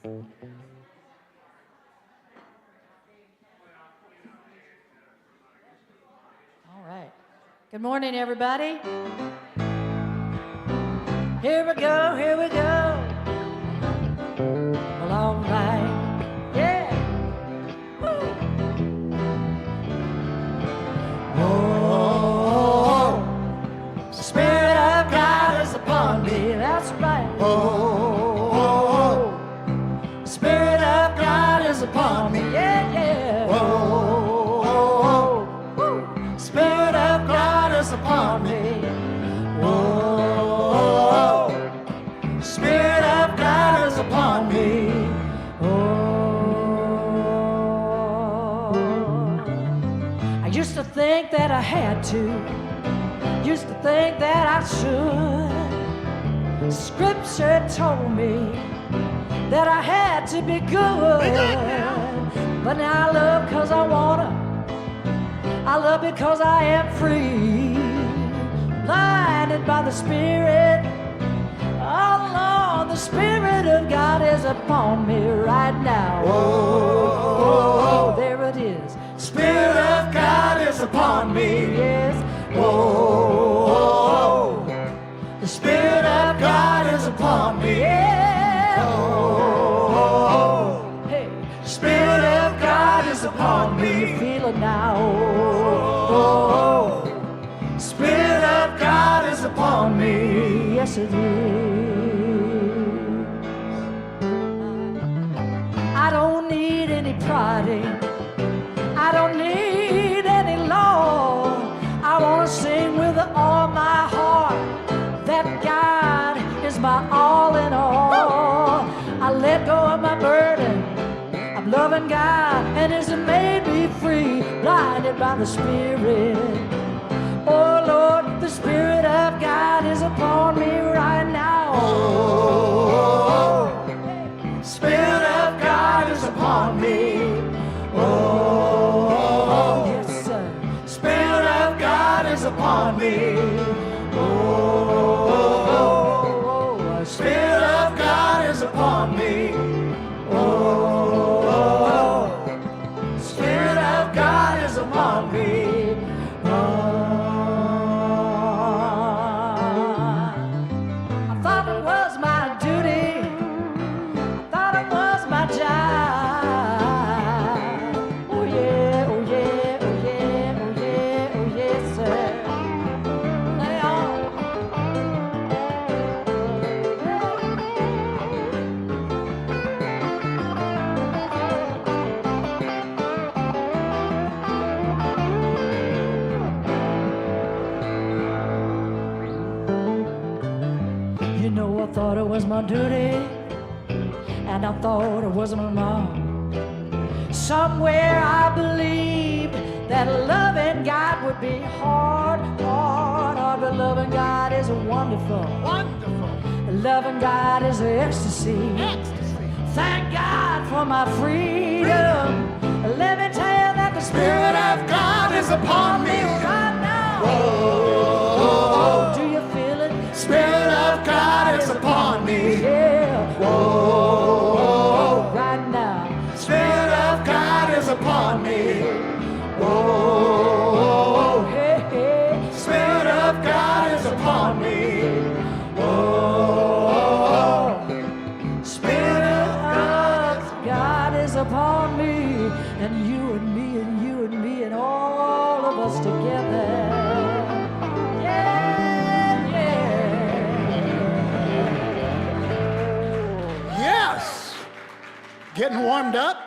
All right. Good morning, everybody. Here we go, here we go. Well, all right. Yeah. Woo. Oh, the Spirit of God is upon me. That's right. Oh, the Spirit of God is upon me. Yeah, yeah. Oh, the Spirit of God is upon me. Oh, the Spirit of God is upon me. I used to think that I had to, used to think that I should. Scripture told me that I had to be good. But now I love because I wanna, I love because I am free. Blinded by the Spirit, oh Lord, the Spirit of God is upon me right now. Oh, there it is. Spirit of God is upon me, yes. Oh, the Spirit of God is upon me, yeah. Oh, hey, the Spirit of God is upon me. Feel it now. Oh, Spirit of God is upon me, yes it is. I don't need any prodding, I don't need any law. I want to sing with all my heart that God is my all in all. I let go of my burden, I'm loving God, and it's made me free, blinded by the Spirit. Oh Lord, the Spirit of God is upon me right now. Oh, Spirit of God is upon me. Oh, yes sir. Spirit of God is upon me. Oh, Spirit of God is upon me. Oh, Spirit of God is upon me. I thought it was my duty, I thought it was my job. Oh yeah, oh yeah, oh yeah, oh yeah, oh yes sir. Lay on. You know, I thought it was my duty, and I thought it was my mom. Somewhere I believed that loving God would be hard, hard, hard. But loving God is wonderful, wonderful. Loving God is ecstasy. Thank God for my freedom. Let me tell you that the Spirit of God is upon me right now. Whoa. Do you feel it? Spirit of God is upon me. Yeah. Whoa. Right now. Spirit of God is upon me. Whoa. Hey, hey. Spirit of God is upon me. Whoa. Spirit of God is upon me. And you and me and you and me and all of us together. Getting warmed up?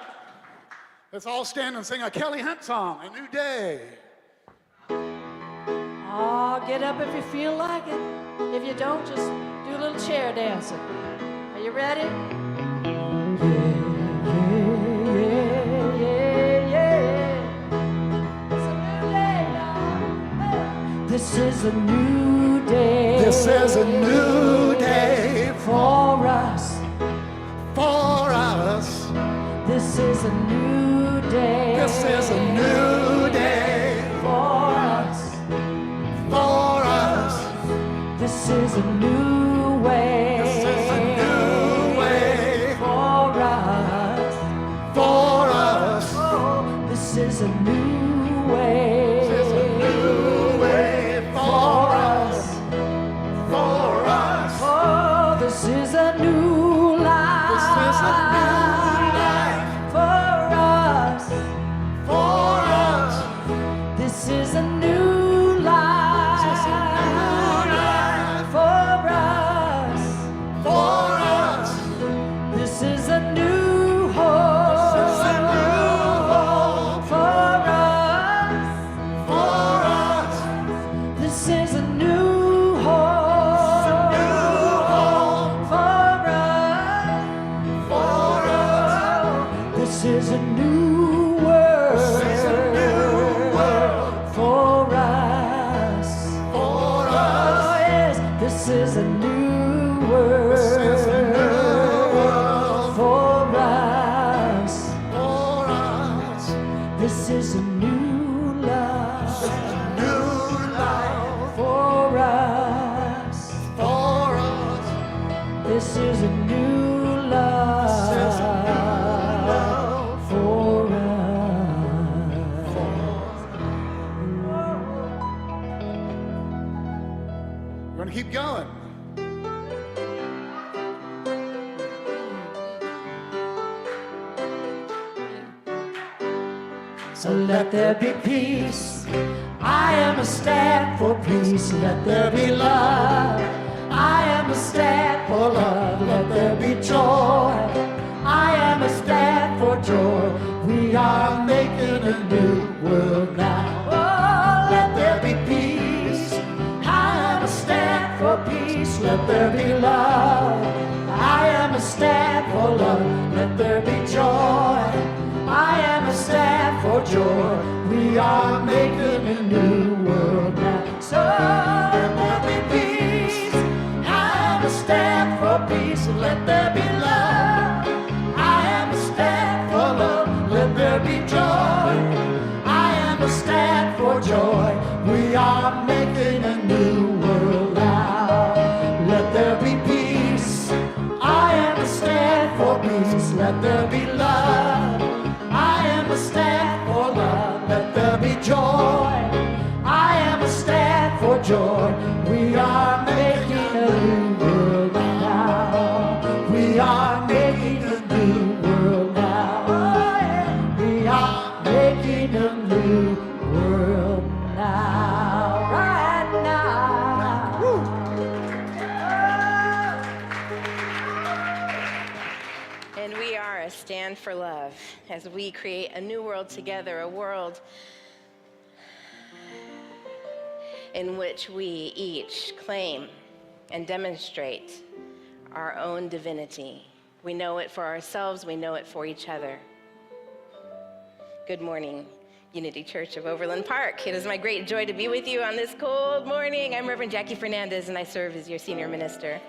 Let's all stand and sing a Kelley Hunt song, A New Day. Oh, get up if you feel like it. If you don't, just do a little chair dancing. Are you ready? This is a new day. This is a new day for us. For us. This is a new day. This is a new day for us. For us. This is a new way. This is a new way for us. This is a new life for us. For us. This is a new hope for us. For us. This is a new hope for us. For us. This is a new world for us. For us. Oh yes, this is a new world for us. For us. This is a new love New life. for us. For us. This is a new love for us. We're going to keep going. So let there be peace. I am a stand for peace. Let there be love. I am a stand for love. Let there be joy. I am a stand for joy. We are making a new world now. Oh, let there be peace. I am a stand for peace. Let there be love. I am a stand for love. Let there be joy. I am a stand for joy. We are making a new world now. So let there be peace. I am a stand for peace. Let there be love. I am a stand for love. Let there be joy. I am a stand for joy. We are making a new world now. Let there be peace. I am a stand for peace. Let there be love. I am a stand for love. Let there be joy. I am a stand for joy. We are making a new world now. We are making a new world now. Oh, yeah. We are making a new world now. Right now. Oh. And we are a stand for love as we create a new world together, a world in which we each claim and demonstrate our own divinity. We know it for ourselves, we know it for each other. Good morning, Unity Church of Overland Park. It is my great joy to be with you on this cold morning. I'm Reverend Jacquie Fernandez, and I serve as your senior minister.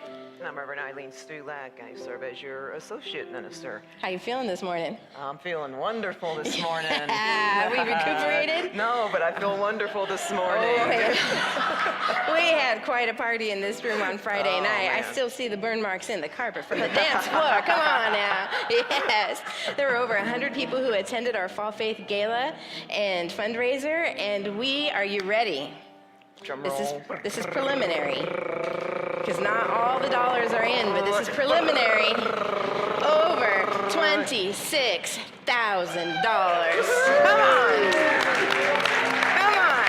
I'm Reverend Eileen Stulak. I serve as your associate minister. How you feeling this morning? I'm feeling wonderful this morning. Have we recuperated? No, but I feel wonderful this morning. Oh, we had quite a party in this room on Friday night. Man. I still see the burn marks in the carpet from the dance floor. Come on now. Yes. There were over 100 people who attended our Fall Faith Gala and fundraiser, and are you ready? Drum This roll. is preliminary, because not all the dollars are in, but this is preliminary. Over $26,000. Come on. Come on.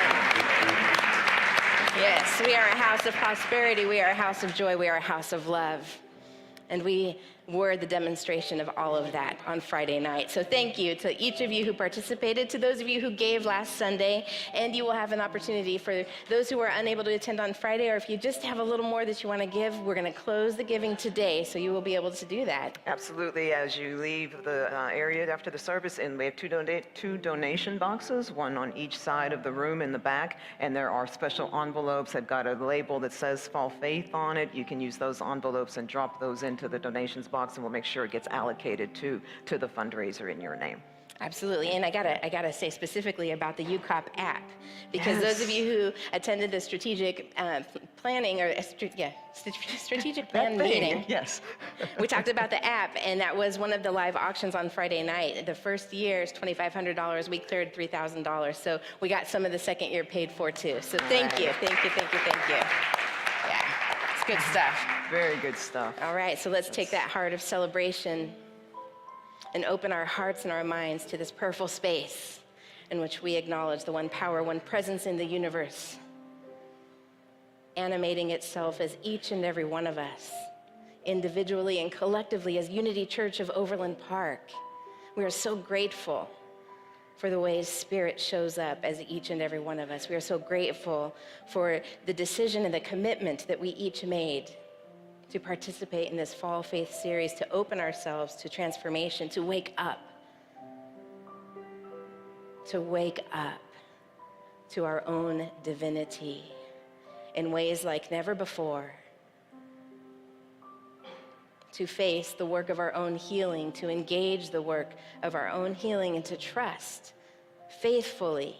Yes, we are a house of prosperity. We are a house of joy. We are a house of love. And we were the demonstration of all of that on Friday night. So thank you to each of you who participated, to those of you who gave last Sunday, and you will have an opportunity for those who were unable to attend on Friday, or if you just have a little more that you want to give, we're going to close the giving today, so you will be able to do that. Absolutely. As you leave the area after the service, and we have two donation boxes, one on each side of the room in the back, and there are special envelopes that got a label that says Fall Faith on it. You can use those envelopes and drop those into the donations box, and we'll make sure it gets allocated to the fundraiser in your name. Absolutely, and I gotta say specifically about the UCOP app, because Yes. those of you who attended the strategic planning or strategic plan meeting, Yes. we talked about the app, and that was one of the live auctions on Friday night. The first year is $2,500. We cleared $3,000, so we got some of the second year paid for too. So thank you, thank you, thank you, thank you. Yeah. It's good stuff. Very good stuff. All right, so let's take that heart of celebration and open our hearts and our minds to this prayerful space in which we acknowledge the one power, one presence in the universe, animating itself as each and every one of us, individually and collectively as Unity Church of Overland Park. We are so grateful for the ways Spirit shows up as each and every one of us. We are so grateful for the decision and the commitment that we each made to participate in this Fall Faith series, to open ourselves to transformation, to wake up to our own divinity in ways like never before, to face the work of our own healing, to engage the work of our own healing, and to trust faithfully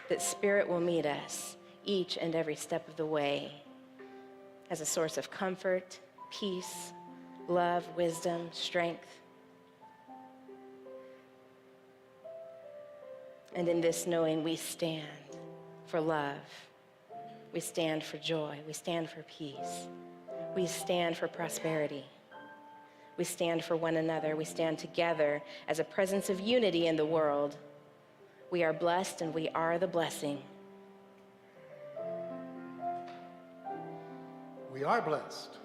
that Spirit will meet us each and every step of the way as a source of comfort, peace, love, wisdom, strength. And in this knowing, we stand for love. We stand for joy. We stand for peace. We stand for prosperity. We stand for one another. We stand together as a presence of unity in the world. We are blessed and we are the blessing. We are blessed.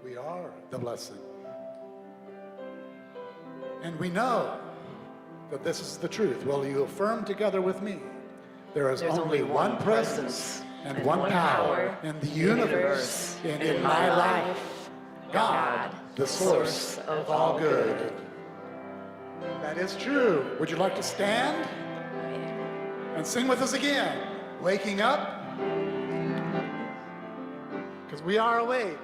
We are the blessing. And we know that this is the truth. Will you affirm together with me? There's only one presence and one power in the universe and in my life. God, the source of all good. That is true. Would you like to stand and sing with us again? Waking up, because we are awake.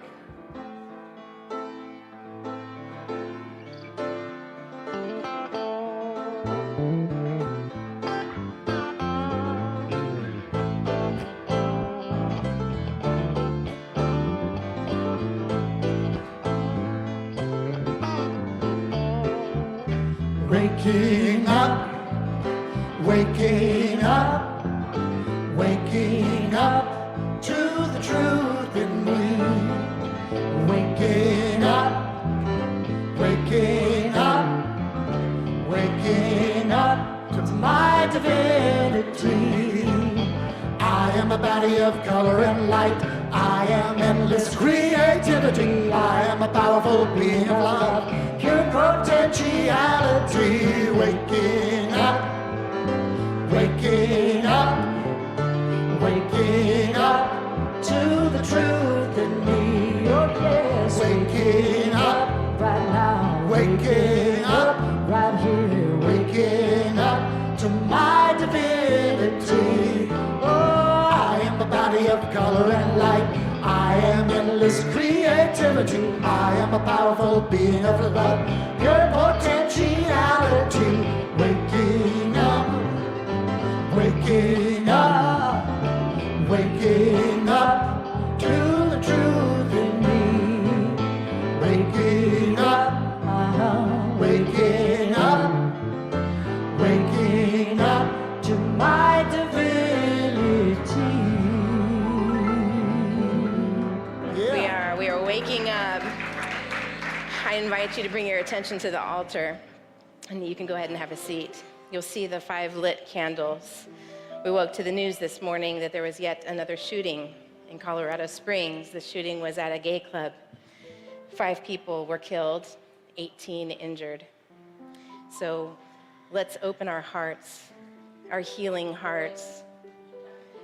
Waking up, waking up, waking up to the truth in me. Waking up, waking up, waking up to my divinity. I am a body of color and light. I am endless creativity. I am a powerful being of love, pure potentiality. Waking up, waking up, waking up to the truth in me. Oh yes, waking up right now, waking up right here, waking up to my divinity. Oh, I am a body of color and light. I am endless creativity. I am a powerful being of love, pure potentiality. Waking up, waking up, waking up to the truth in me. Waking up, waking up, waking up to my divinity. We are waking up. I invite you to bring your attention to the altar, and you can go ahead and have a seat. You'll see the 5 lit candles. We woke to the news this morning that there was yet another shooting in Colorado Springs. The shooting was at a gay club. 5 people were killed, 18 injured. So let's open our hearts, our healing hearts,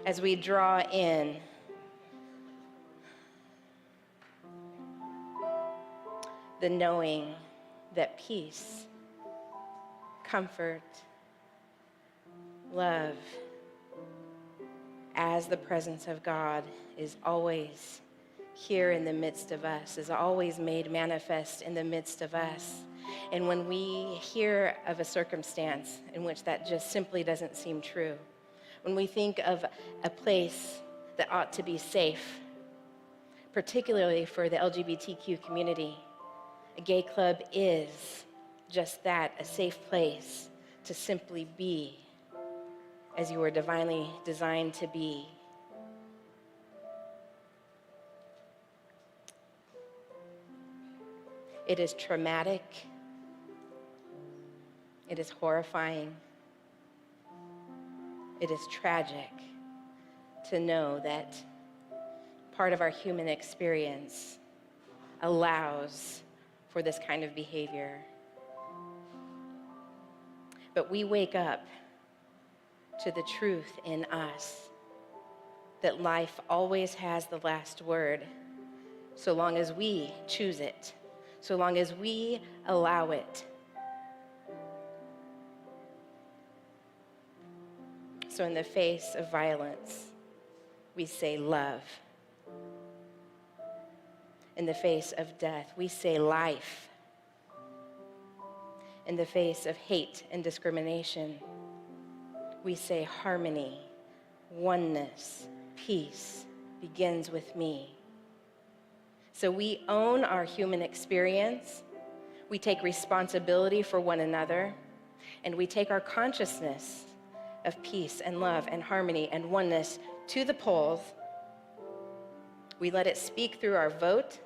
as we draw in the knowing that peace, comfort, love, as the presence of God is always here in the midst of us, is always made manifest in the midst of us. And when we hear of a circumstance in which that just simply doesn't seem true, when we think of a place that ought to be safe, particularly for the LGBTQ community, a gay club is just that, a safe place to simply be as you were divinely designed to be. It is traumatic. It is horrifying. It is tragic to know that part of our human experience allows for this kind of behavior. But we wake up to the truth in us that life always has the last word, so long as we choose it, so long as we allow it. So in the face of violence, we say love. In the face of death, we say life. In the face of hate and discrimination, we say harmony, oneness, peace begins with me. So we own our human experience, we take responsibility for one another, and we take our consciousness of peace and love and harmony and oneness to the polls. We let it speak through our vote.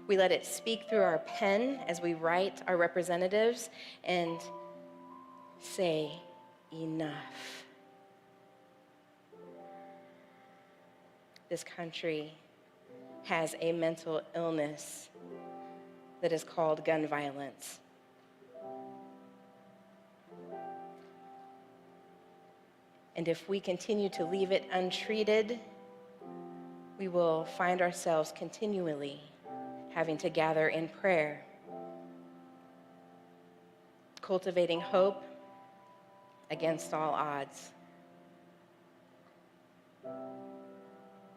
We let it speak through our pen as we write our representatives and say, enough. This country has a mental illness that is called gun violence. And if we continue to leave it untreated, we will find ourselves continually having to gather in prayer, cultivating hope against all odds.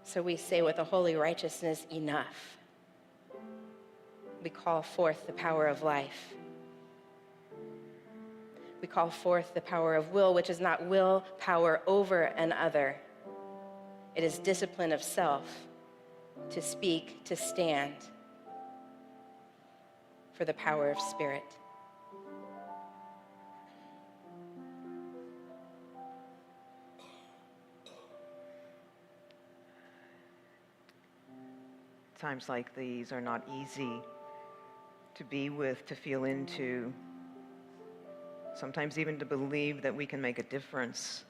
So we say with a holy righteousness, enough. We call forth the power of life. We call forth the power of will, which is not will power over another. It is discipline of self to speak, to stand for the power of spirit. Times like these are not easy to be with, to feel into, sometimes even to believe that we can make a difference.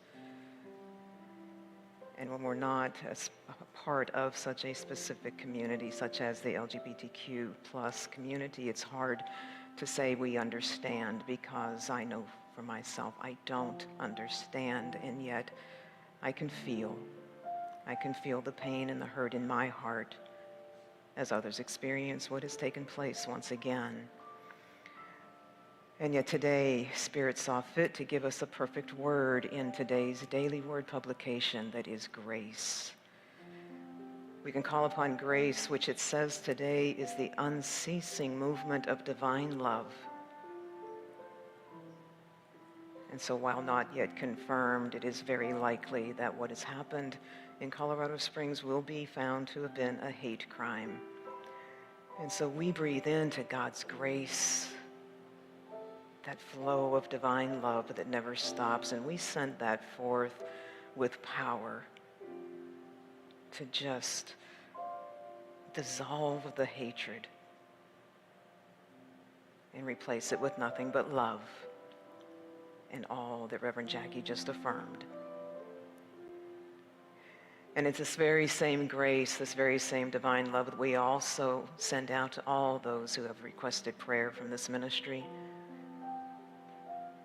And when we're not a part of such a specific community, such as the LGBTQ plus community, it's hard to say we understand, because I know for myself I don't understand, and yet I can feel the pain and the hurt in my heart as others experience what has taken place once again. And yet today, Spirit saw fit to give us a perfect word in today's daily word publication, that is grace. We can call upon grace, which it says today is the unceasing movement of divine love. And so while not yet confirmed, it is very likely that what has happened in Colorado Springs will be found to have been a hate crime. And so we breathe into God's grace, that flow of divine love that never stops, and we send that forth with power to just dissolve the hatred and replace it with nothing but love and all that Reverend Jacquie just affirmed. And it's this very same grace, this very same divine love that we also send out to all those who have requested prayer from this ministry,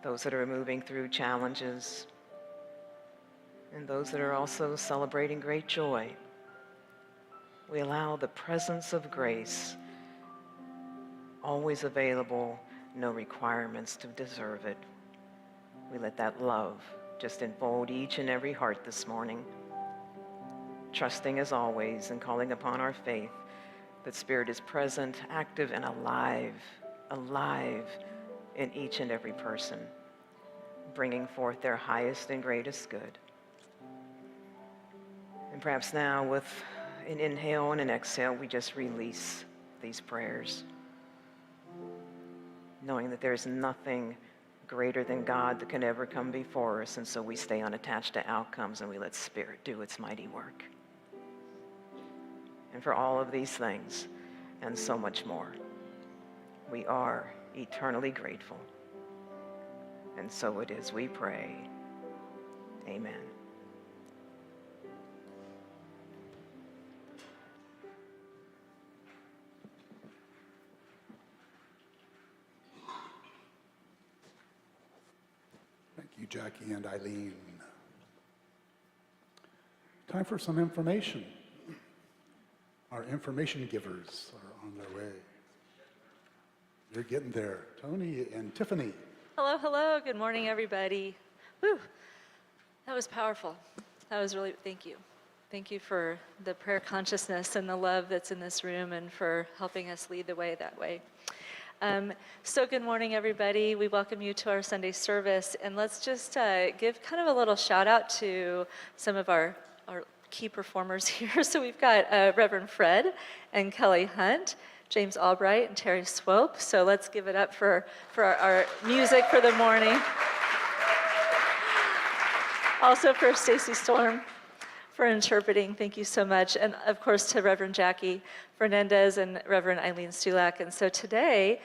those that are moving through challenges, and those that are also celebrating great joy. We allow the presence of grace, always available, no requirements to deserve it. We let that love just enfold each and every heart this morning, trusting as always and calling upon our faith that Spirit is present, active, and alive in each and every person, bringing forth their highest and greatest good. And perhaps now, with an inhale and an exhale, we just release these prayers, knowing that there's nothing greater than God that can ever come before us, and so we stay unattached to outcomes and we let Spirit do its mighty work. And for all of these things, and so much more. We are eternally grateful. And so it is, we pray. Amen. Thank you, Jackie and Eileen. Time for some information. Our information givers are on their way. You're getting there. Tony and Tiffany. Hello, hello. Good morning, everybody. Whew. That was powerful. That was really, thank you. Thank you for the prayer consciousness and the love that's in this room and for helping us lead the way that way. So good morning, everybody. We welcome you to our Sunday service. And let's just give kind of a little shout out to some of our key performers here. So we've got Reverend Fred and Kelley Hunt, James Albright and Terry Swope. So let's give it up for our music for the morning. Also for Stacy Storm for interpreting. Thank you so much. And of course to Reverend Jacquie Fernandez and Reverend Eileen Stulak. And so today,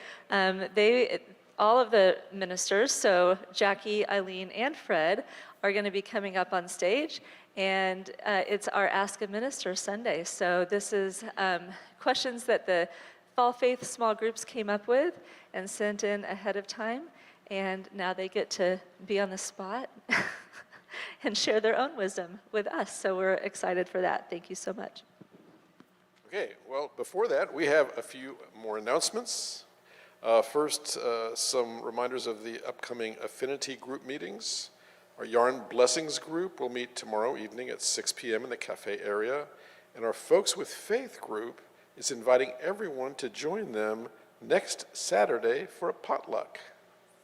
all of the ministers, so Jacquie, Eileen, and Fred, are going to be coming up on stage. And it's our Ask a Minister Sunday. So this is questions that the Fall Faith small groups came up with and sent in ahead of time. And now they get to be on the spot and share their own wisdom with us. So we're excited for that. Thank you so much. Okay, well, before that, we have a few more announcements. First, some reminders of the upcoming affinity group meetings. Our Yarn Blessings group will meet tomorrow evening at 6 p.m. in the cafe area. And our Folks with Faith group is inviting everyone to join them next Saturday for a potluck,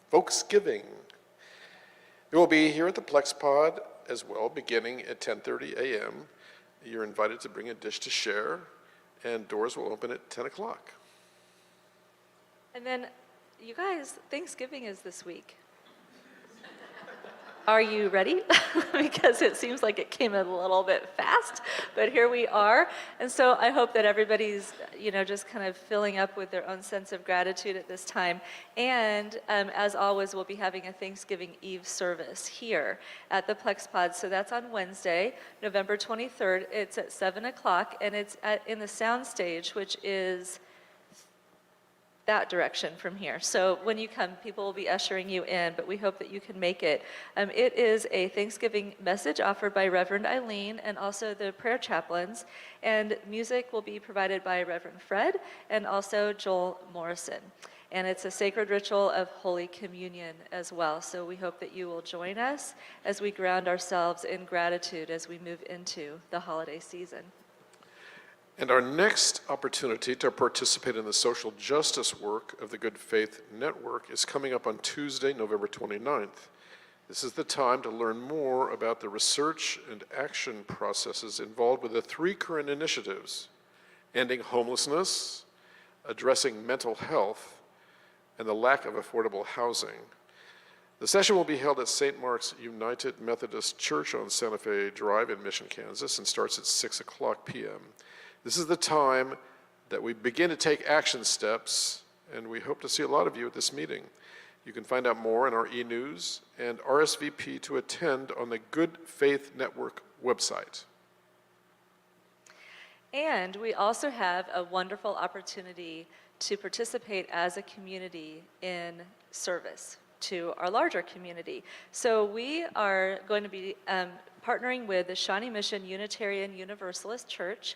Folksgiving. It will be here at the Plex Pod as well, beginning at 10:30 a.m. You're invited to bring a dish to share, and doors will open at 10 o'clock. And then, you guys, Thanksgiving is this week. Are you ready? Because it seems like it came a little bit fast, but here we are. And so I hope that everybody's, just kind of filling up with their own sense of gratitude at this time. And as always, we'll be having a Thanksgiving Eve service here at the Plex Pod. So that's on Wednesday, November 23rd. It's at 7 o'clock, and it's in the sound stage, which is that direction from here. So when you come, people will be ushering you in, but we hope that you can make it. It is a Thanksgiving message offered by Reverend Eileen and also the prayer chaplains, and music will be provided by Reverend Fred and also Joel Morrison. And it's a sacred ritual of Holy Communion as well. So we hope that you will join us as we ground ourselves in gratitude as we move into the holiday season. And our next opportunity to participate in the social justice work of the Good Faith Network is coming up on Tuesday, November 29th. This is the time to learn more about the research and action processes involved with the 3 current initiatives: ending homelessness, addressing mental health, and the lack of affordable housing. The session will be held at St. Mark's United Methodist Church on Santa Fe Drive in Mission, Kansas, and starts at 6 o'clock p.m. This is the time that we begin to take action steps, and we hope to see a lot of you at this meeting. You can find out more in our e-news and RSVP to attend on the Good Faith Network website. And we also have a wonderful opportunity to participate as a community in service to our larger community. So we are going to be partnering with the Shawnee Mission Unitarian Universalist Church,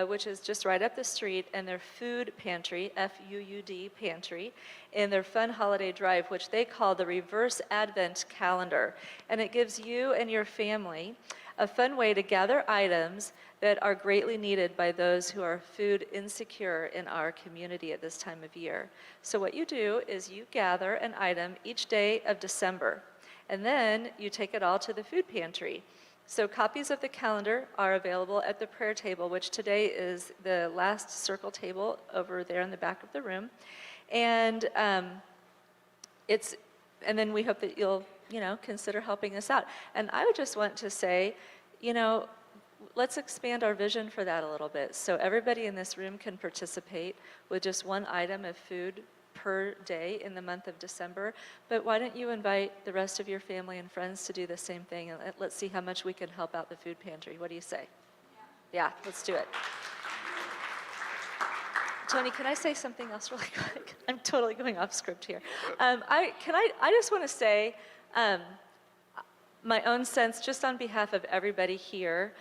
which is just right up the street, and their food pantry, F-U-U-D pantry, in their fun holiday drive, which they call the Reverse Advent Calendar. And it gives you and your family a fun way to gather items that are greatly needed by those who are food insecure in our community at this time of year. So what you do is you gather an item each day of December, and then you take it all to the food pantry. So copies of the calendar are available at the prayer table, which today is the last circle table over there in the back of the room. And then we hope that you'll, consider helping us out. And I would just want to say, let's expand our vision for that a little bit. So everybody in this room can participate with just one item of food per day in the month of December. But why don't you invite the rest of your family and friends to do the same thing, and let's see how much we can help out the food pantry. What do you say? Yeah, let's do it. Tony, can I say something else really quick? I'm totally going off script here. I just want to say my own sense, just on behalf of everybody here,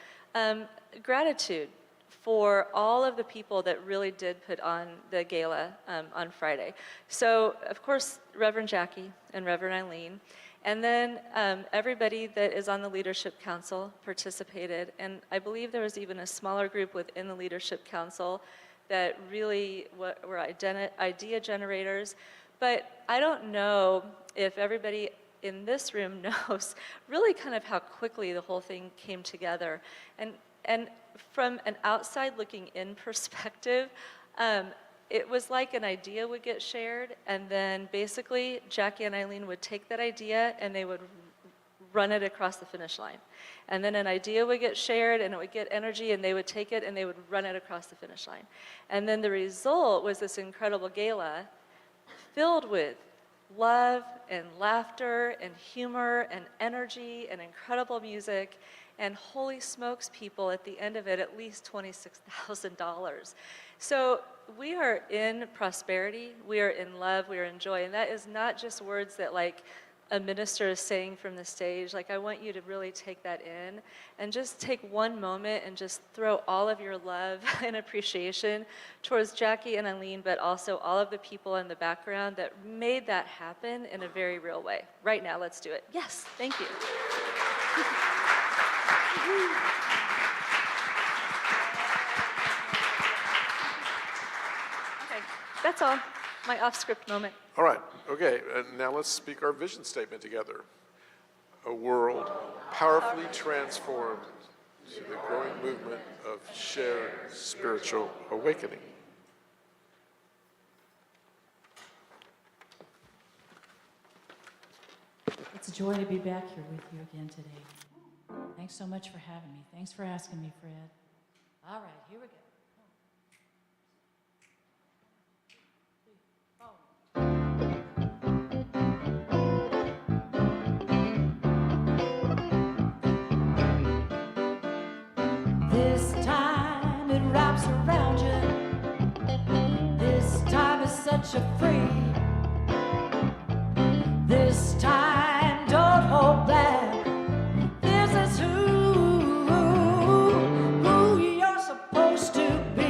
gratitude for all of the people that really did put on the gala on Friday. So, of course, Reverend Jacquie and Reverend Eileen, and then everybody that is on the Leadership Council participated, and I believe there was even a smaller group within the Leadership Council that really were idea generators. But I don't know if everybody in this room knows really kind of how quickly the whole thing came together. And from an outside looking in perspective, it was like an idea would get shared, and then basically Jacquie and Eileen would take that idea and they would run it across the finish line. And then an idea would get shared and it would get energy, and they would take it and they would run it across the finish line. And then the result was this incredible gala filled with love and laughter and humor and energy and incredible music, and holy smokes, people, at the end of it, at least $26,000. So we are in prosperity, we are in love, we are in joy, and that is not just words that like a minister is saying from the stage. Like, I want you to really take that in and just take one moment and just throw all of your love and appreciation towards Jacquie and Eileen, but also all of the people in the background that made that happen in a very real way. Right now, let's do it. Yes, thank you. Okay, that's all. My off-script moment. All right, okay, and now let's speak our vision statement together. A world powerfully transformed to the growing movement of shared spiritual awakening. It's a joy to be back here with you again today. Thanks so much for having me. Thanks for asking me, Fred. All right, here we go. This time it wraps around you. This time is such a free. This time don't hold back. This is who you're supposed to be.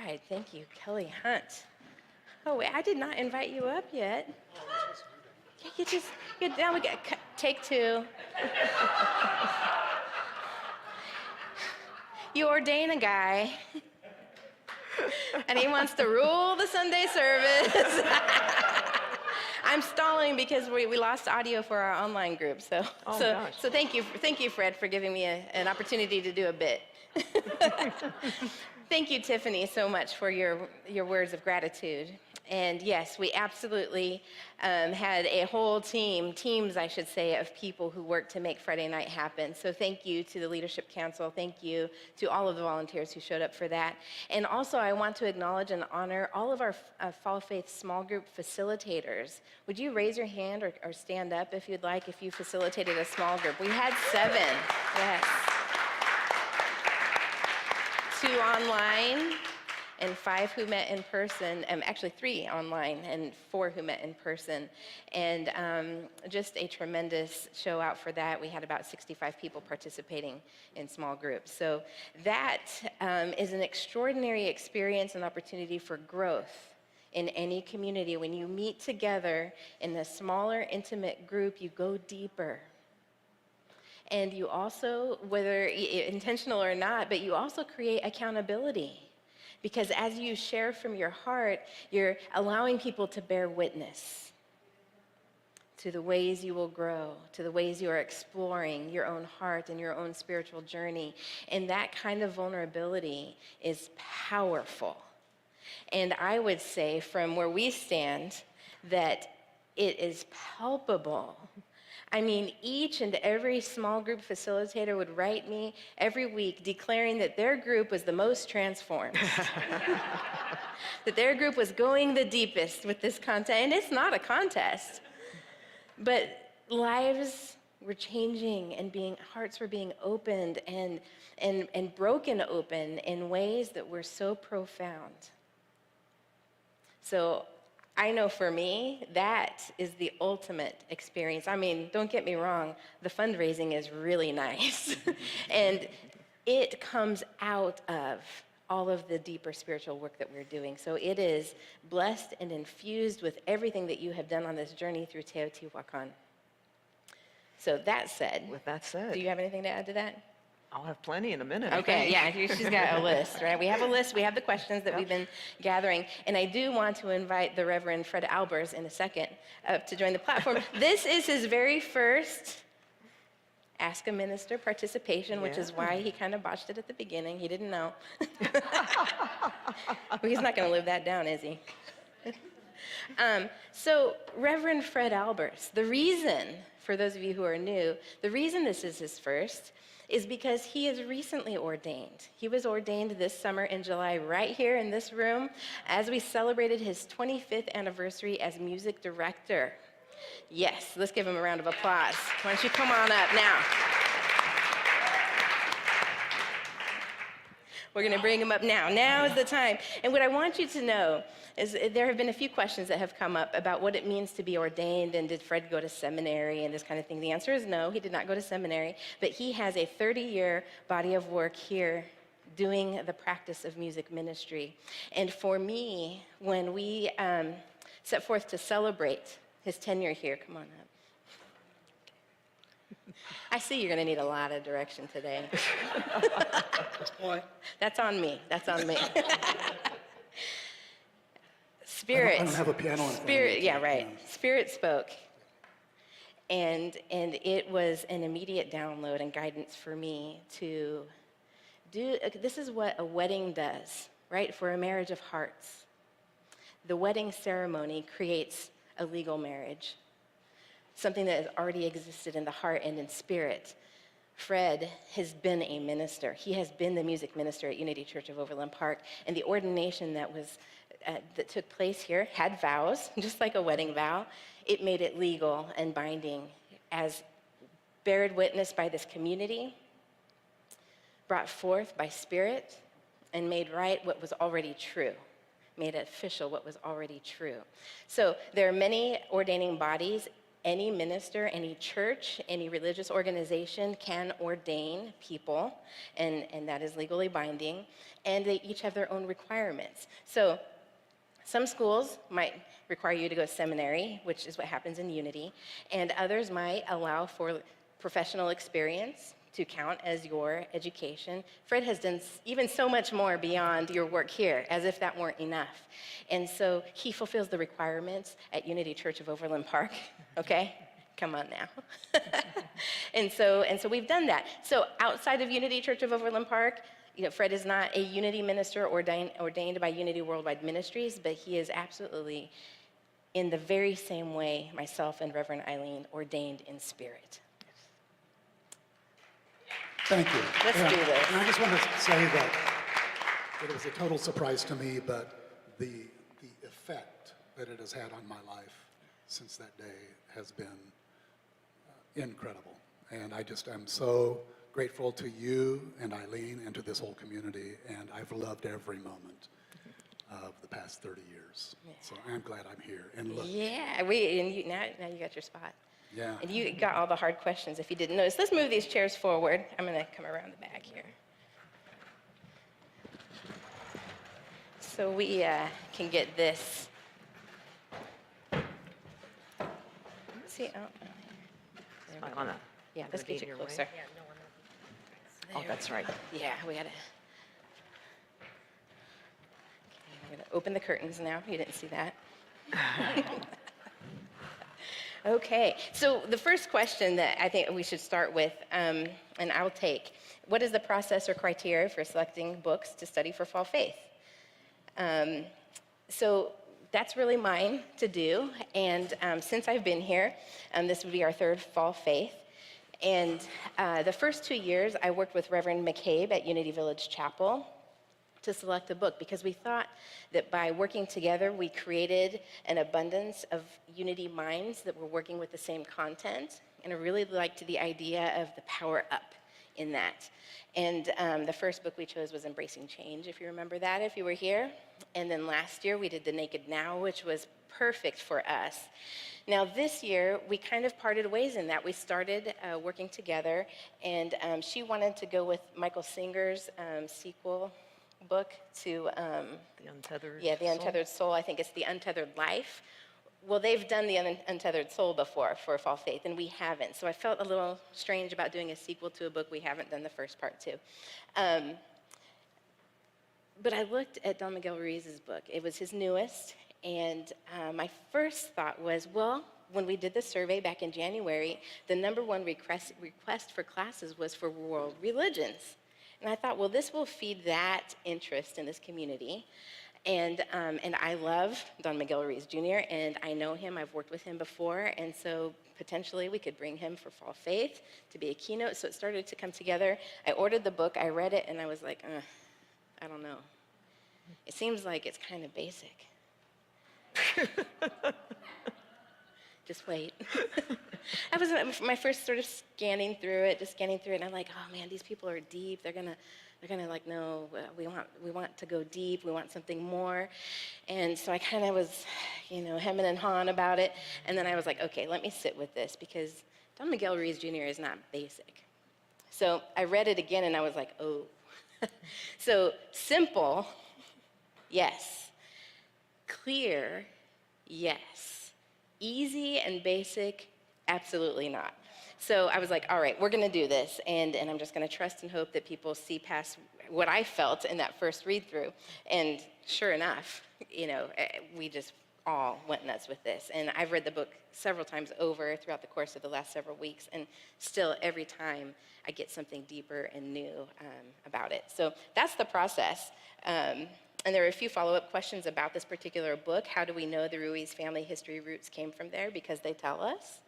right, thank you, Kelley Hunt. Oh, wait, I did not invite you up yet. Yeah, now we got take two. You ordain a guy, and he wants to rule the Sunday service. I'm stalling because we lost audio for our online group. So thank you, Fred, for giving me an opportunity to do a bit. Thank you, Tiffany, so much for your words of gratitude. And yes, we absolutely had a whole teams, I should say, of people who worked to make Friday night happen. So thank you to the Leadership Council. Thank you to all of the volunteers who showed up for that. And also, I want to acknowledge and honor all of our Fall Faith small group facilitators. Would you raise your hand or stand up if you'd like, if you facilitated a small group? We had 7, yes. 2 online, and 5 who met in person, actually 3 online and 4 who met in person. And just a tremendous show out for that. We had about 65 people participating in small groups. So that is an extraordinary experience and opportunity for growth in any community. When you meet together in a smaller, intimate group, you go deeper. And you also, whether intentional or not, but you also create accountability. Because as you share from your heart, you're allowing people to bear witness to the ways you will grow, to the ways you are exploring your own heart and your own spiritual journey. And that kind of vulnerability is powerful. And I would say from where we stand that it is palpable. I mean, each and every small group facilitator would write me every week declaring that their group was the most transformed, that their group was going the deepest with this content. And it's not a contest, but lives were changing and hearts were being opened and broken open in ways that were so profound. So I know for me, that is the ultimate experience. I mean, don't get me wrong, the fundraising is really nice. And it comes out of all of the deeper spiritual work that we're doing. So it is blessed and infused with everything that you have done on this journey through Teotihuacan. So that said, With that said, do you have anything to add to that? I'll have plenty in a minute. Okay, yeah, she's got a list, right? We have a list, we have the questions that we've been gathering, and I do want to invite the Reverend Fred Albers in a second to join the platform. This is his very first Ask a Minister participation, which is why he kind of botched it at the beginning. He didn't know. Well, he's not going to live that down, is he? So Reverend Fred Albers, the reason, for those of you who are new, the reason this is his first is because he is recently ordained. He was ordained this summer in July right here in this room as we celebrated his 25th anniversary as music director. Yes, let's give him a round of applause. Why don't you come on up now? We're going to bring him up now. Now is the time. And what I want you to know is there have been a few questions that have come up about what it means to be ordained and did Fred go to seminary and this kind of thing. The answer is no, he did not go to seminary, but he has a 30-year body of work here doing the practice of music ministry. And for me, when we set forth to celebrate his tenure here, come on up. I see you're going to need a lot of direction today. That's on me. That's on me. Spirit. I don't have a piano in front of me. Spirit, yeah, right. Spirit spoke. And it was an immediate download and guidance for me to do, this is what a wedding does, right? For a marriage of hearts. The wedding ceremony creates a legal marriage, something that has already existed in the heart and in spirit. Fred has been a minister. He has been the music minister at Unity Church of Overland Park, and the ordination that took place here had vows, just like a wedding vow. It made it legal and binding as bared witness by this community, brought forth by Spirit, and made right what was already true, made official what was already true. So there are many ordaining bodies any minister, any church, any religious organization can ordain people, and that is legally binding, and they each have their own requirements. So some schools might require you to go to seminary, which is what happens in Unity, and others might allow for professional experience to count as your education. Fred has done even so much more beyond your work here, as if that weren't enough. And so he fulfills the requirements at Unity Church of Overland Park, okay? Come on now. and so we've done that. So outside of Unity Church of Overland Park, Fred is not a Unity minister ordained by Unity Worldwide Ministries, but he is absolutely, in the very same way, myself and Reverend Eileen, ordained in spirit. Thank you. Let's do this. And I just want to say that it was a total surprise to me, but the effect that it has had on my life since that day has been incredible. And I'm so grateful to you and Eileen and to this whole community, and I've loved every moment of the past 30 years. Yeah. So I'm glad I'm here. And look. Yeah, now you got your spot. Yeah. And you got all the hard questions if you didn't notice. Let's move these chairs forward. I'm going to come around the back here. So we can get this. See, On that. yeah, let's get you closer. Oh, that's right. Yeah, we got to. Okay, I'm going to open the curtains now. You didn't see that. Okay, so the first question that I think we should start with, and I'll take, what is the process or criteria for selecting books to study for Fall Faith? So that's really mine to do, and since I've been here, this would be our third Fall Faith, and the first 2 years I worked with Reverend McCabe at Unity Village Chapel to select a book, because we thought that by working together, we created an abundance of unity minds that were working with the same content. And I really liked the idea of the power up in that. And the first book we chose was Embracing Change, if you remember that, if you were here. And then last year, we did The Naked Now, which was perfect for us. Now, this year, we kind of parted ways in that. We started working together, and she wanted to go with Michael Singer's sequel book to The Untethered The Untethered Soul. I think it's The Untethered Life. Well, they've done The Untethered Soul before for Fall Faith, and we haven't. So I felt a little strange about doing a sequel to a book we haven't done the first part to. But I looked at Don Miguel Ruiz's book. It was his newest, and my first thought was, well, when we did the survey back in January, the number one request for classes was for world religions. And I thought, well, this will feed that interest in this community. And I love Don Miguel Ruiz Jr., and I know him. I've worked with him before, and so potentially we could bring him for Fall Faith to be a keynote. So it started to come together. I ordered the book, I read it, and I was like, I don't know. It seems like it's kind of basic. Just wait. I was my first sort of scanning through it, and I'm like, oh man, these people are deep. They're gonna like, no, we want to go deep. We want something more. And so I kind of was, hemming and hawing about it. And then I was like, okay, let me sit with this, because Don Miguel Ruiz Jr. is not basic. So I read it again, and I was like, oh. So simple, yes. Clear, yes. Easy and basic, absolutely not. So I was like, all right, we're going to do this, and I'm just going to trust and hope that people see past what I felt in that first read-through. And sure enough, we just all went nuts with this. And I've read the book several times over throughout the course of the last several weeks, and still every time I get something deeper and new about it. So that's the process. And there are a few follow-up questions about this particular book. How do we know the Ruiz family history roots came from there? Because they tell us.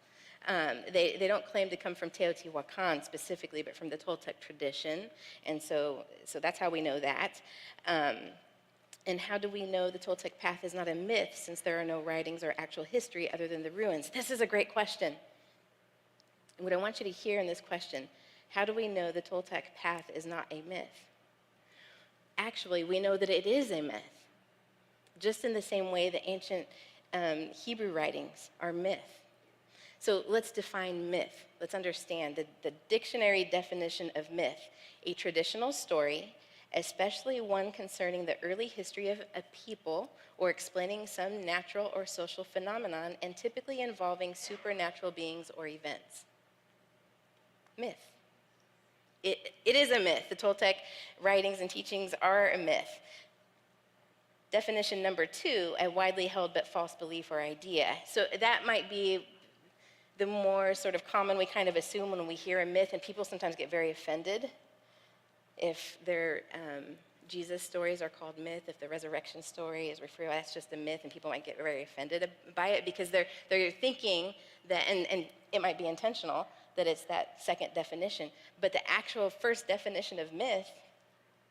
They don't claim to come from Teotihuacan specifically, but from the Toltec tradition. And so that's how we know that. And how do we know the Toltec path is not a myth, since there are no writings or actual history other than the ruins? This is a great question. And what I want you to hear in this question, how do we know the Toltec path is not a myth? Actually, we know that it is a myth, just in the same way the ancient Hebrew writings are myth. So let's define myth. Let's understand the dictionary definition of myth: a traditional story, especially one concerning the early history of a people or explaining some natural or social phenomenon, and typically involving supernatural beings or events. Myth. It is a myth. The Toltec writings and teachings are a myth. Definition number 2, a widely held but false belief or idea. So that might be the more sort of common we kind of assume when we hear a myth, and people sometimes get very offended if their Jesus stories are called myth, if the resurrection story is referred to, that's just a myth, and people might get very offended by it because they're thinking that, and it might be intentional, that it's that second definition. But the actual first definition of myth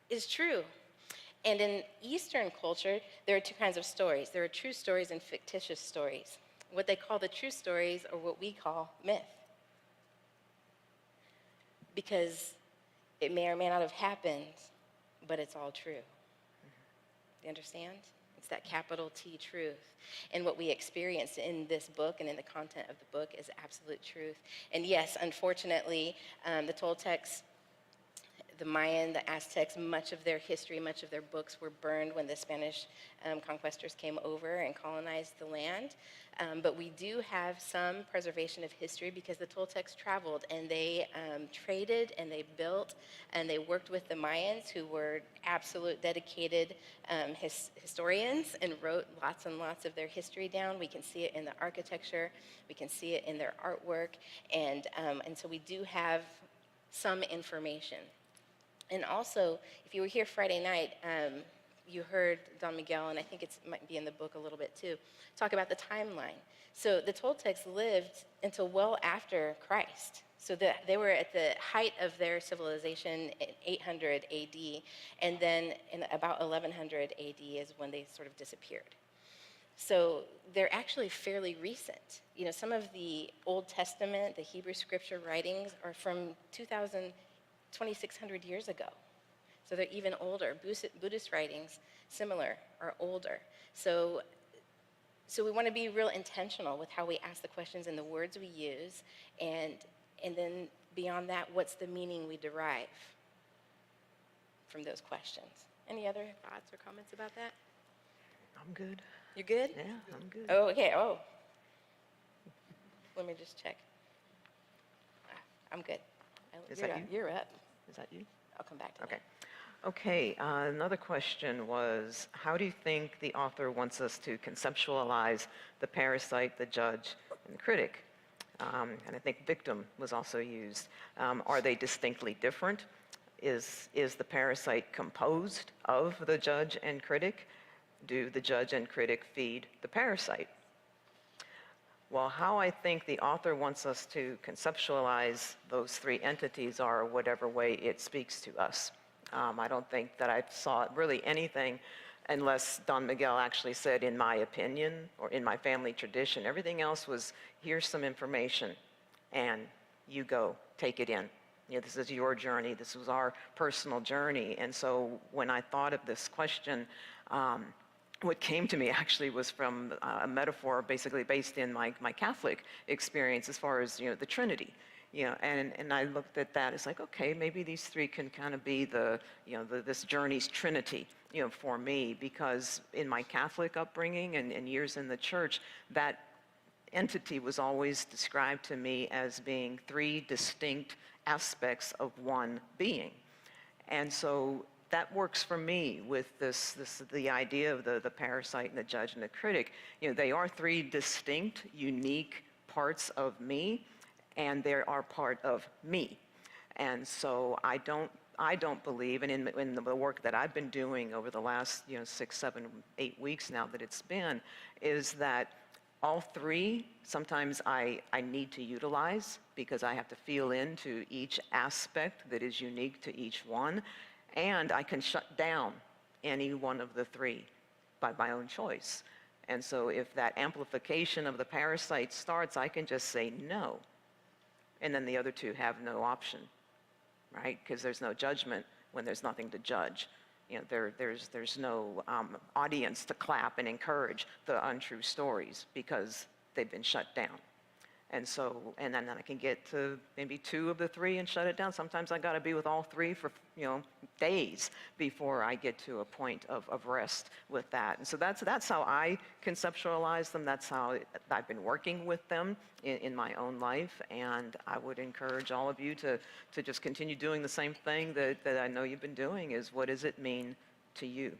is true. And in Eastern culture, there are 2 kinds of stories. There are true stories and fictitious stories. What they call the true stories are what we call myth, because it may or may not have happened, but it's all true. You understand? It's that capital T truth. And what we experience in this book and in the content of the book is absolute truth. And yes, unfortunately, the Toltecs, the Mayan, the Aztecs, much of their history, much of their books were burned when the Spanish conquistors came over and colonized the land. But we do have some preservation of history because the Toltecs traveled and they traded and they built and they worked with the Mayans, who were absolute dedicated historians and wrote lots and lots of their history down. We can see it in the architecture, we can see it in their artwork, and so we do have some information. And also, if you were here Friday night, you heard Don Miguel, and I think it might be in the book a little bit too, talk about the timeline. So the Toltecs lived until well after Christ. So they were at the height of their civilization in 800 AD, and then in about 1100 AD is when they sort of disappeared. So they're actually fairly recent. You know, some of the Old Testament, the Hebrew scripture writings are from 2,600 years ago. So they're even older. Buddhist writings, similar, are older. So we want to be real intentional with how we ask the questions and the words we use, and then beyond that, what's the meaning we derive from those questions? Any other thoughts or comments about that? I'm good. You're good? Yeah, I'm good. Oh, okay. Oh. Let me just check. I'm good. Is that you? You're up. Is that you? I'll come back to Okay. that. Okay, another question was, how do you think the author wants us to conceptualize the parasite, the judge, and the critic? And I think victim was also used. Are they distinctly different? Is the parasite composed of the judge and critic? Do the judge and critic feed the parasite? Well, how I think the author wants us to conceptualize those 3 entities are whatever way it speaks to us. I don't think that I saw really anything, unless Don Miguel actually said, in my opinion, or in my family tradition. Everything else was, here's some information, and you go, take it in. You know, this is your journey, this was our personal journey. And so when I thought of this question, what came to me actually was from a metaphor basically based in my Catholic experience as far as, the Trinity. And I looked at that, it's like, okay, maybe these 3 can kind of be this journey's trinity, for me, because in my Catholic upbringing and years in the church, that entity was always described to me as being 3 distinct aspects of one being. And so that works for me with the idea of the parasite and the judge and the critic. They are 3 distinct, unique parts of me, and they are part of me. And so I don't believe, and in the work that I've been doing over the last 6, 7, 8 weeks now that it's been, is that all 3 sometimes I need to utilize because I have to feel into each aspect that is unique to each one, and I can shut down any one of the 3 by my own choice. And so if that amplification of the parasite starts, I can just say no. And then the other 2 have no option, right? Because there's no judgment when there's nothing to judge. There's no audience to clap and encourage the untrue stories because they've been shut down. And so, and then I can get to maybe 2 of the 3 and shut it down. Sometimes I got to be with all 3 for, days before I get to a point of rest with that. And so that's how I conceptualize them. That's how I've been working with them in my own life. And I would encourage all of you to just continue doing the same thing that I know you've been doing, is what does it mean to you?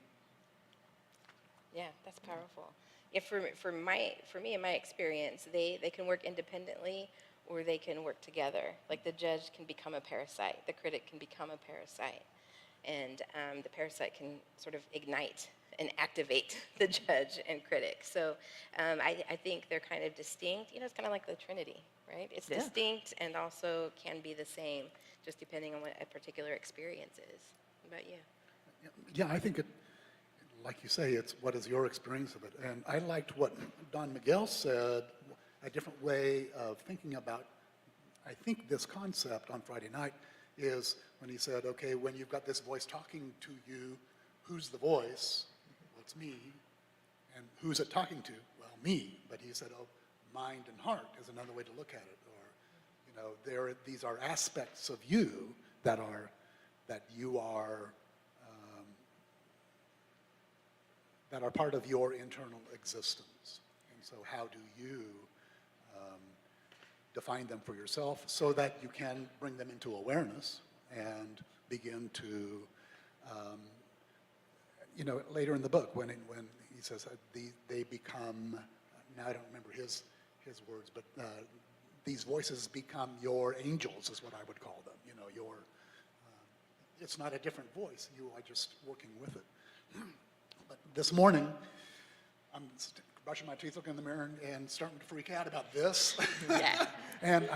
Yeah, that's powerful. Yeah, for me, in my experience, they can work independently or they can work together. Like the judge can become a parasite, the critic can become a parasite, and the parasite can sort of ignite and activate the judge and critic. So I think they're kind of distinct. It's kind of like the Trinity, right? It's distinct and also can be the same, just depending on what a particular experience is. What about you? Yeah, I think it, like you say, it's what is your experience of it. And I liked what Don Miguel said, a different way of thinking about, I think, this concept on Friday night is when he said, okay, when you've got this voice talking to you, who's the voice? Well, it's me. And who's it talking to? Well, me. But he said, oh, mind and heart is another way to look at it. Or, these are aspects of you that you are that are part of your internal existence. And so how do you define them for yourself so that you can bring them into awareness and begin to, later in the book when he says they become, now I don't remember his words, but these voices become your angels is what I would call them. It's not a different voice, you are just working with it. But this morning, I'm brushing my teeth, looking in the mirror, and starting to freak out about this. Yeah. and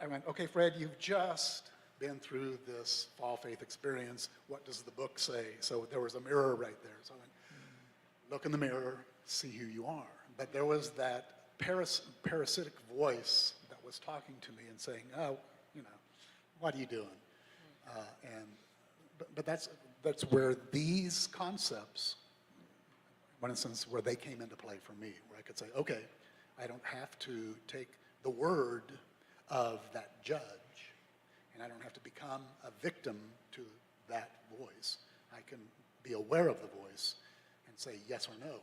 I went, okay, Fred, you've just been through this fall faith experience. What does the book say? So there was a mirror right there. So I went, look in the mirror, see who you are. But there was that parasitic voice that was talking to me and saying, oh, what are you doing? But that's where these concepts, one instance where they came into play for me, where I could say, okay, I don't have to take the word of that judge, and I don't have to become a victim to that voice. I can be aware of the voice and say yes or no,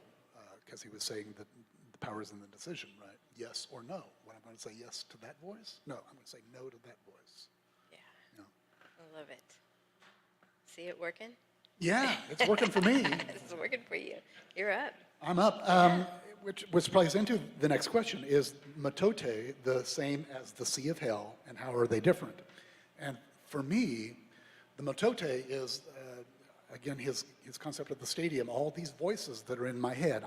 because he was saying that the power is in the decision, right? Yes or no. When I'm going to say yes to that voice? No, I'm going to say no to that voice. Yeah. I love it. See it working? Yeah, it's working for me. It's working for you. You're up. I'm up. Which plays into the next question. Is mitote the same as the sea of hell, and how are they different? And for me, the mitote is, again, his concept of the stadium, all these voices that are in my head.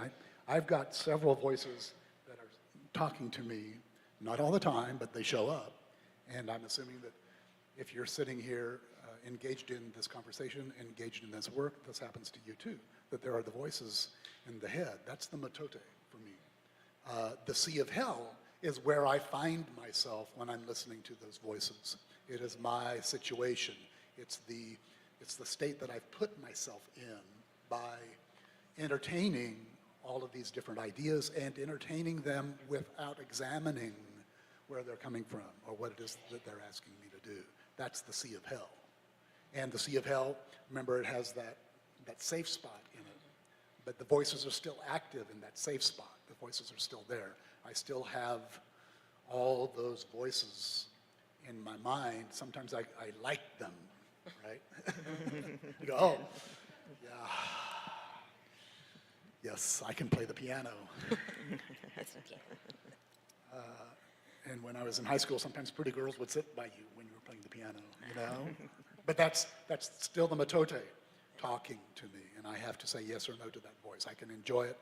I've got several voices that are talking to me, not all the time, but they show up. And I'm assuming that if you're sitting here engaged in this conversation, engaged in this work, this happens to you too, that there are the voices in the head. That's the mitote for me. The sea of hell is where I find myself when I'm listening to those voices. It is my situation. It's the state that I've put myself in by entertaining all of these different ideas and entertaining them without examining where they're coming from or what it is that they're asking me to do. That's the sea of hell. And the sea of hell, remember, it has that safe spot in it. But the voices are still active in that safe spot. The voices are still there. I still have all those voices in my mind. Sometimes I like them, right? You go, oh, yeah. Yes, I can play the piano. And when I was in high school, sometimes pretty girls would sit by you when you were playing the piano, But that's still the mitote talking to me, and I have to say yes or no to that voice. I can enjoy it,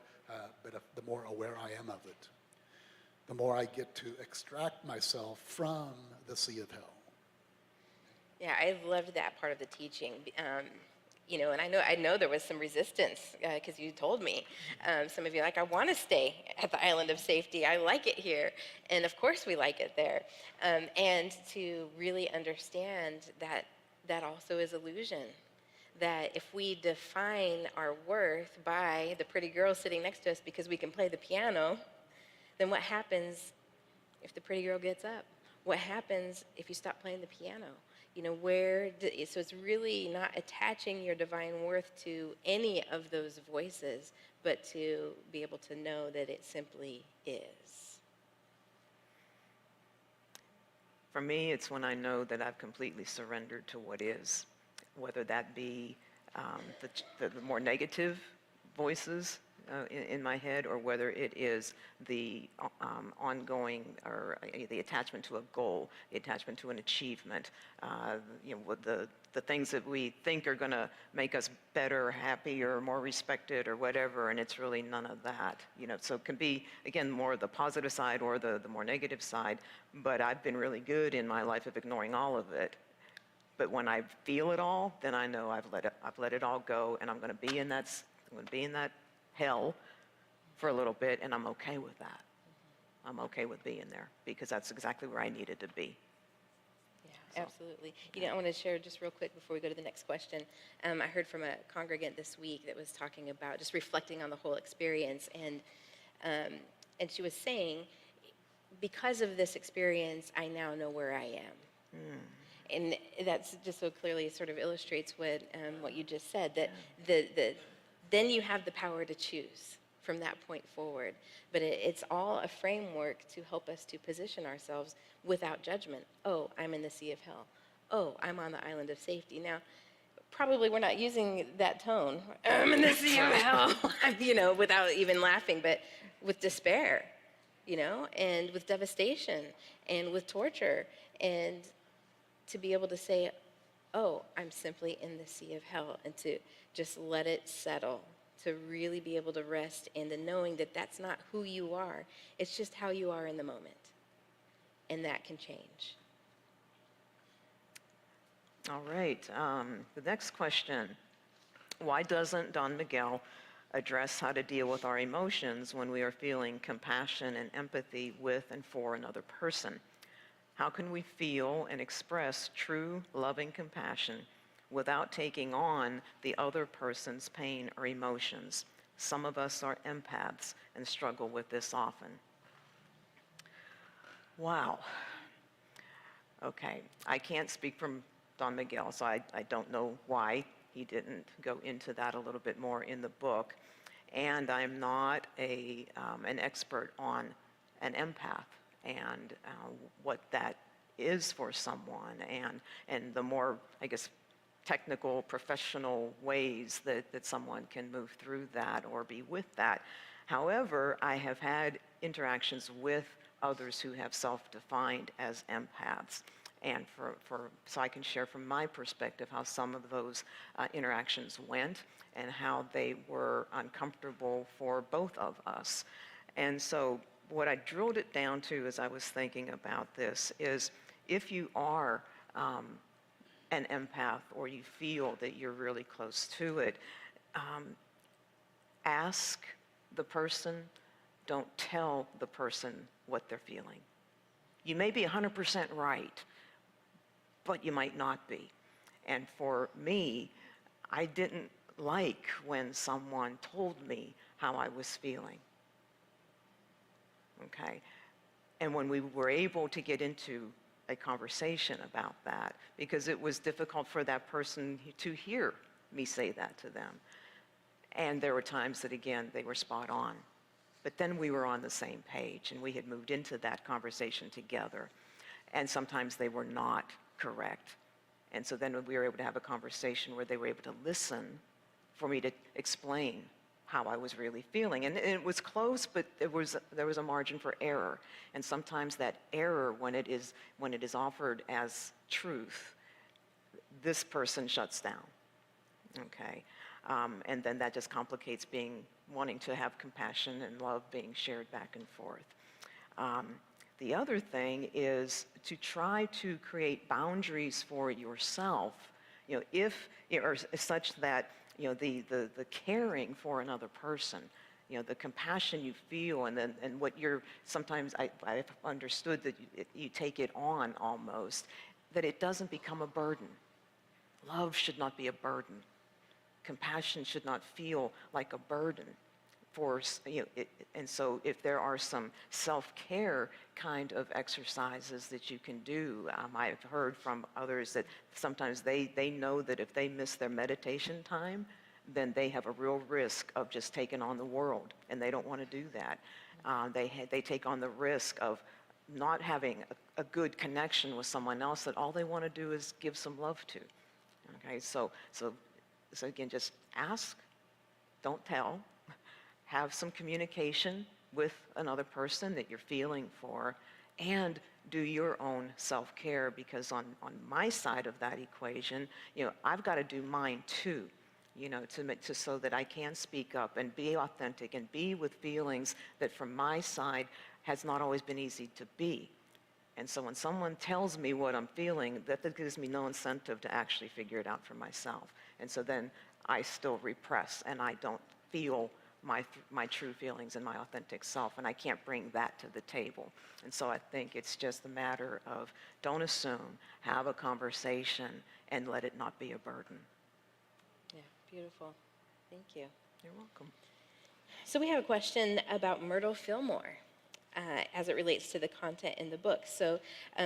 but the more aware I am of it, the more I get to extract myself from the sea of hell. Yeah, I loved that part of the teaching. And I know there was some resistance because you told me. Some of you are like, I want to stay at the island of safety. I like it here. And of course we like it there. And to really understand that also is illusion. That if we define our worth by the pretty girl sitting next to us because we can play the piano, then what happens if the pretty girl gets up? What happens if you stop playing the piano? You know, so it's really not attaching your divine worth to any of those voices, but to be able to know that it simply is. For me, it's when I know that I've completely surrendered to what is, whether that be the more negative voices in my head, or whether it is the ongoing, or the attachment to a goal, the attachment to an achievement, the things that we think are going to make us better, happier, more respected, or whatever, and it's really none of that. So it can be, again, more the positive side or the more negative side, but I've been really good in my life of ignoring all of it. But when I feel it all, then I know I've let it all go, and I'm going to be in that hell for a little bit, and I'm okay with that. I'm okay with being there, because that's exactly where I needed to be. Yeah, absolutely. I want to share just real quick before we go to the next question. I heard from a congregant this week that was talking about just reflecting on the whole experience, and she was saying, because of this experience, I now know where I am. And that's just so clearly sort of illustrates what you just said, that then you have the power to choose from that point forward. But it's all a framework to help us to position ourselves without judgment. Oh, I'm in the sea of hell. Oh, I'm on the island of safety. Now, probably we're not using that tone. I'm in the sea of hell, without even laughing, but with despair, and with devastation and with torture. And to be able to say, oh, I'm simply in the sea of hell, and to just let it settle, to really be able to rest in the knowing that that's not who you are. It's just how you are in the moment. And that can change. All right. The next question. Why doesn't Don Miguel address how to deal with our emotions when we are feeling compassion and empathy with and for another person? How can we feel and express true loving compassion without taking on the other person's pain or emotions? Some of us are empaths and struggle with this often. Wow. Okay, I can't speak from Don Miguel, so I don't know why he didn't go into that a little bit more in the book. And I'm not an expert on an empath and what that is for someone, and the more, I guess, technical, professional ways that someone can move through that or be with that. However, I have had interactions with others who have self-defined as empaths, and so I can share from my perspective how some of those interactions went and how they were uncomfortable for both of us. And so what I drilled it down to as I was thinking about this is, if you are an empath, or you feel that you're really close to it, ask the person, don't tell the person what they're feeling. You may be 100% right, but you might not be. And for me, I didn't like when someone told me how I was feeling. Okay? And when we were able to get into a conversation about that, because it was difficult for that person to hear me say that to them. And there were times that, again, they were spot on. But then we were on the same page, and we had moved into that conversation together. And sometimes they were not correct. And so then we were able to have a conversation where they were able to listen for me to explain how I was really feeling. And it was close, but there was a margin for error. And sometimes that error, when it is offered as truth, this person shuts down. Okay? And then that just complicates wanting to have compassion and love being shared back and forth. The other thing is to try to create boundaries for yourself, or such that, the caring for another person, the compassion you feel, and what sometimes I've understood that you take it on almost, that it doesn't become a burden. Love should not be a burden. Compassion should not feel like a burden. and so if there are some self-care kind of exercises that you can do, I've heard from others that sometimes they know that if they miss their meditation time, then they have a real risk of just taking on the world, and they don't want to do that. They take on the risk of not having a good connection with someone else that all they want to do is give some love to. Okay, so again, just ask, don't tell, have some communication with another person that you're feeling for, and do your own self-care, because on my side of that equation, I've got to do mine too. So that I can speak up and be authentic and be with feelings that from my side has not always been easy to be. And so when someone tells me what I'm feeling, that gives me no incentive to actually figure it out for myself. And so then I still repress and I don't feel my true feelings and my authentic self, and I can't bring that to the table. And so I think it's just a matter of don't assume, have a conversation, and let it not be a burden. Yeah, beautiful. Thank you. You're welcome. So we have a question about Myrtle Fillmore as it relates to the content in the book. So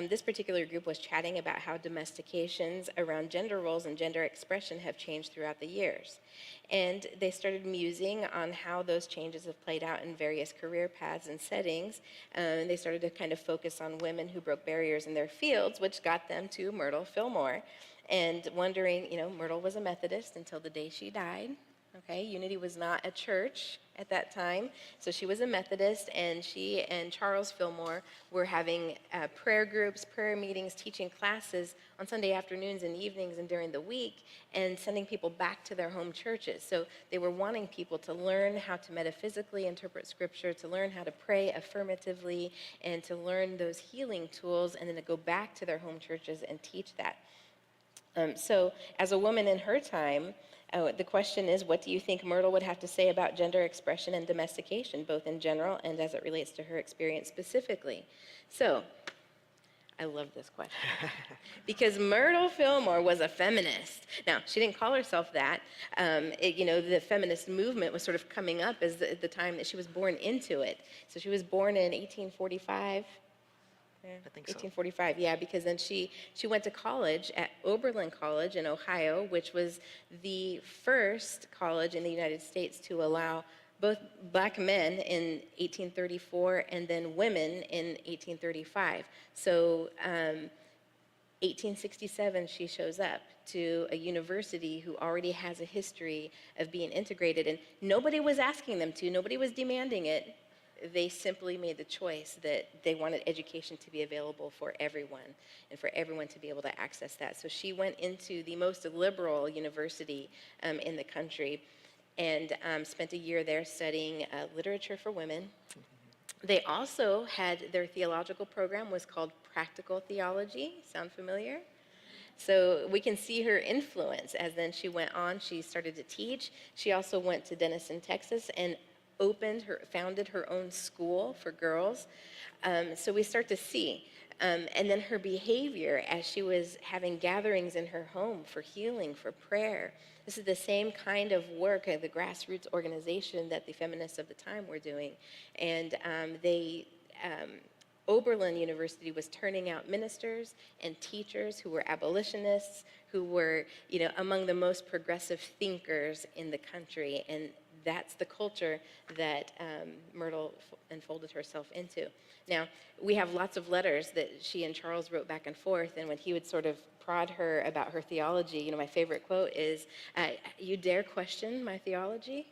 this particular group was chatting about how domestications around gender roles and gender expression have changed throughout the years. And they started musing on how those changes have played out in various career paths and settings. And they started to kind of focus on women who broke barriers in their fields, which got them to Myrtle Fillmore. And wondering, Myrtle was a Methodist until the day she died. Okay, Unity was not a church at that time, so she was a Methodist, and she and Charles Fillmore were having prayer groups, prayer meetings, teaching classes on Sunday afternoons and evenings and during the week, and sending people back to their home churches. So they were wanting people to learn how to metaphysically interpret Scripture, to learn how to pray affirmatively, and to learn those healing tools, and then to go back to their home churches and teach that. So as a woman in her time, the question is, what do you think Myrtle would have to say about gender expression and domestication, both in general and as it relates to her experience specifically? So, I love this question. Because Myrtle Fillmore was a feminist. Now, she didn't call herself that. The feminist movement was sort of coming up as the time that she was born into it. So she was born in 1845. I think so. 1845, yeah, because then she went to college at Oberlin College in Ohio, which was the first college in the United States to allow both black men in 1834 and then women in 1835. So 1867, she shows up to a university who already has a history of being integrated, and nobody was asking them to, nobody was demanding it. They simply made the choice that they wanted education to be available for everyone and for everyone to be able to access that. So she went into the most liberal university in the country and spent a year there studying literature for women. They also had their theological program was called Practical Theology. Sound familiar? So we can see her influence as then she went on. She started to teach. She also went to Denison, Texas, and founded her own school for girls. So we start to see. And then her behavior as she was having gatherings in her home for healing, for prayer. This is the same kind of work the grassroots organization that the feminists of the time were doing. And Oberlin University was turning out ministers and teachers who were abolitionists, who were, among the most progressive thinkers in the country. And that's the culture that Myrtle unfolded herself into. Now, we have lots of letters that she and Charles wrote back and forth, and when he would sort of prod her about her theology, my favorite quote is, "You dare question my theology?"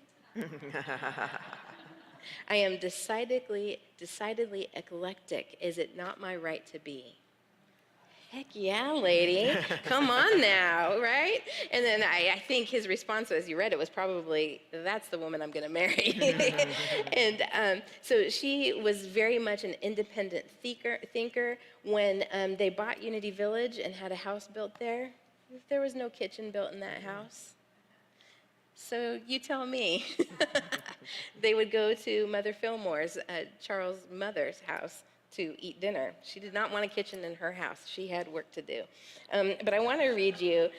"I am decidedly eclectic. Is it not my right to be?" Heck yeah, lady. Come on now, right? And then I think his response, as you read it, was probably, "That's the woman I'm going to marry." And so she was very much an independent thinker. When they bought Unity Village and had a house built there was no kitchen built in that house. So you tell me. They would go to Mother Fillmore's, Charles' mother's house. to eat dinner. She did not want a kitchen in her house. She had work to do. But I want to read you.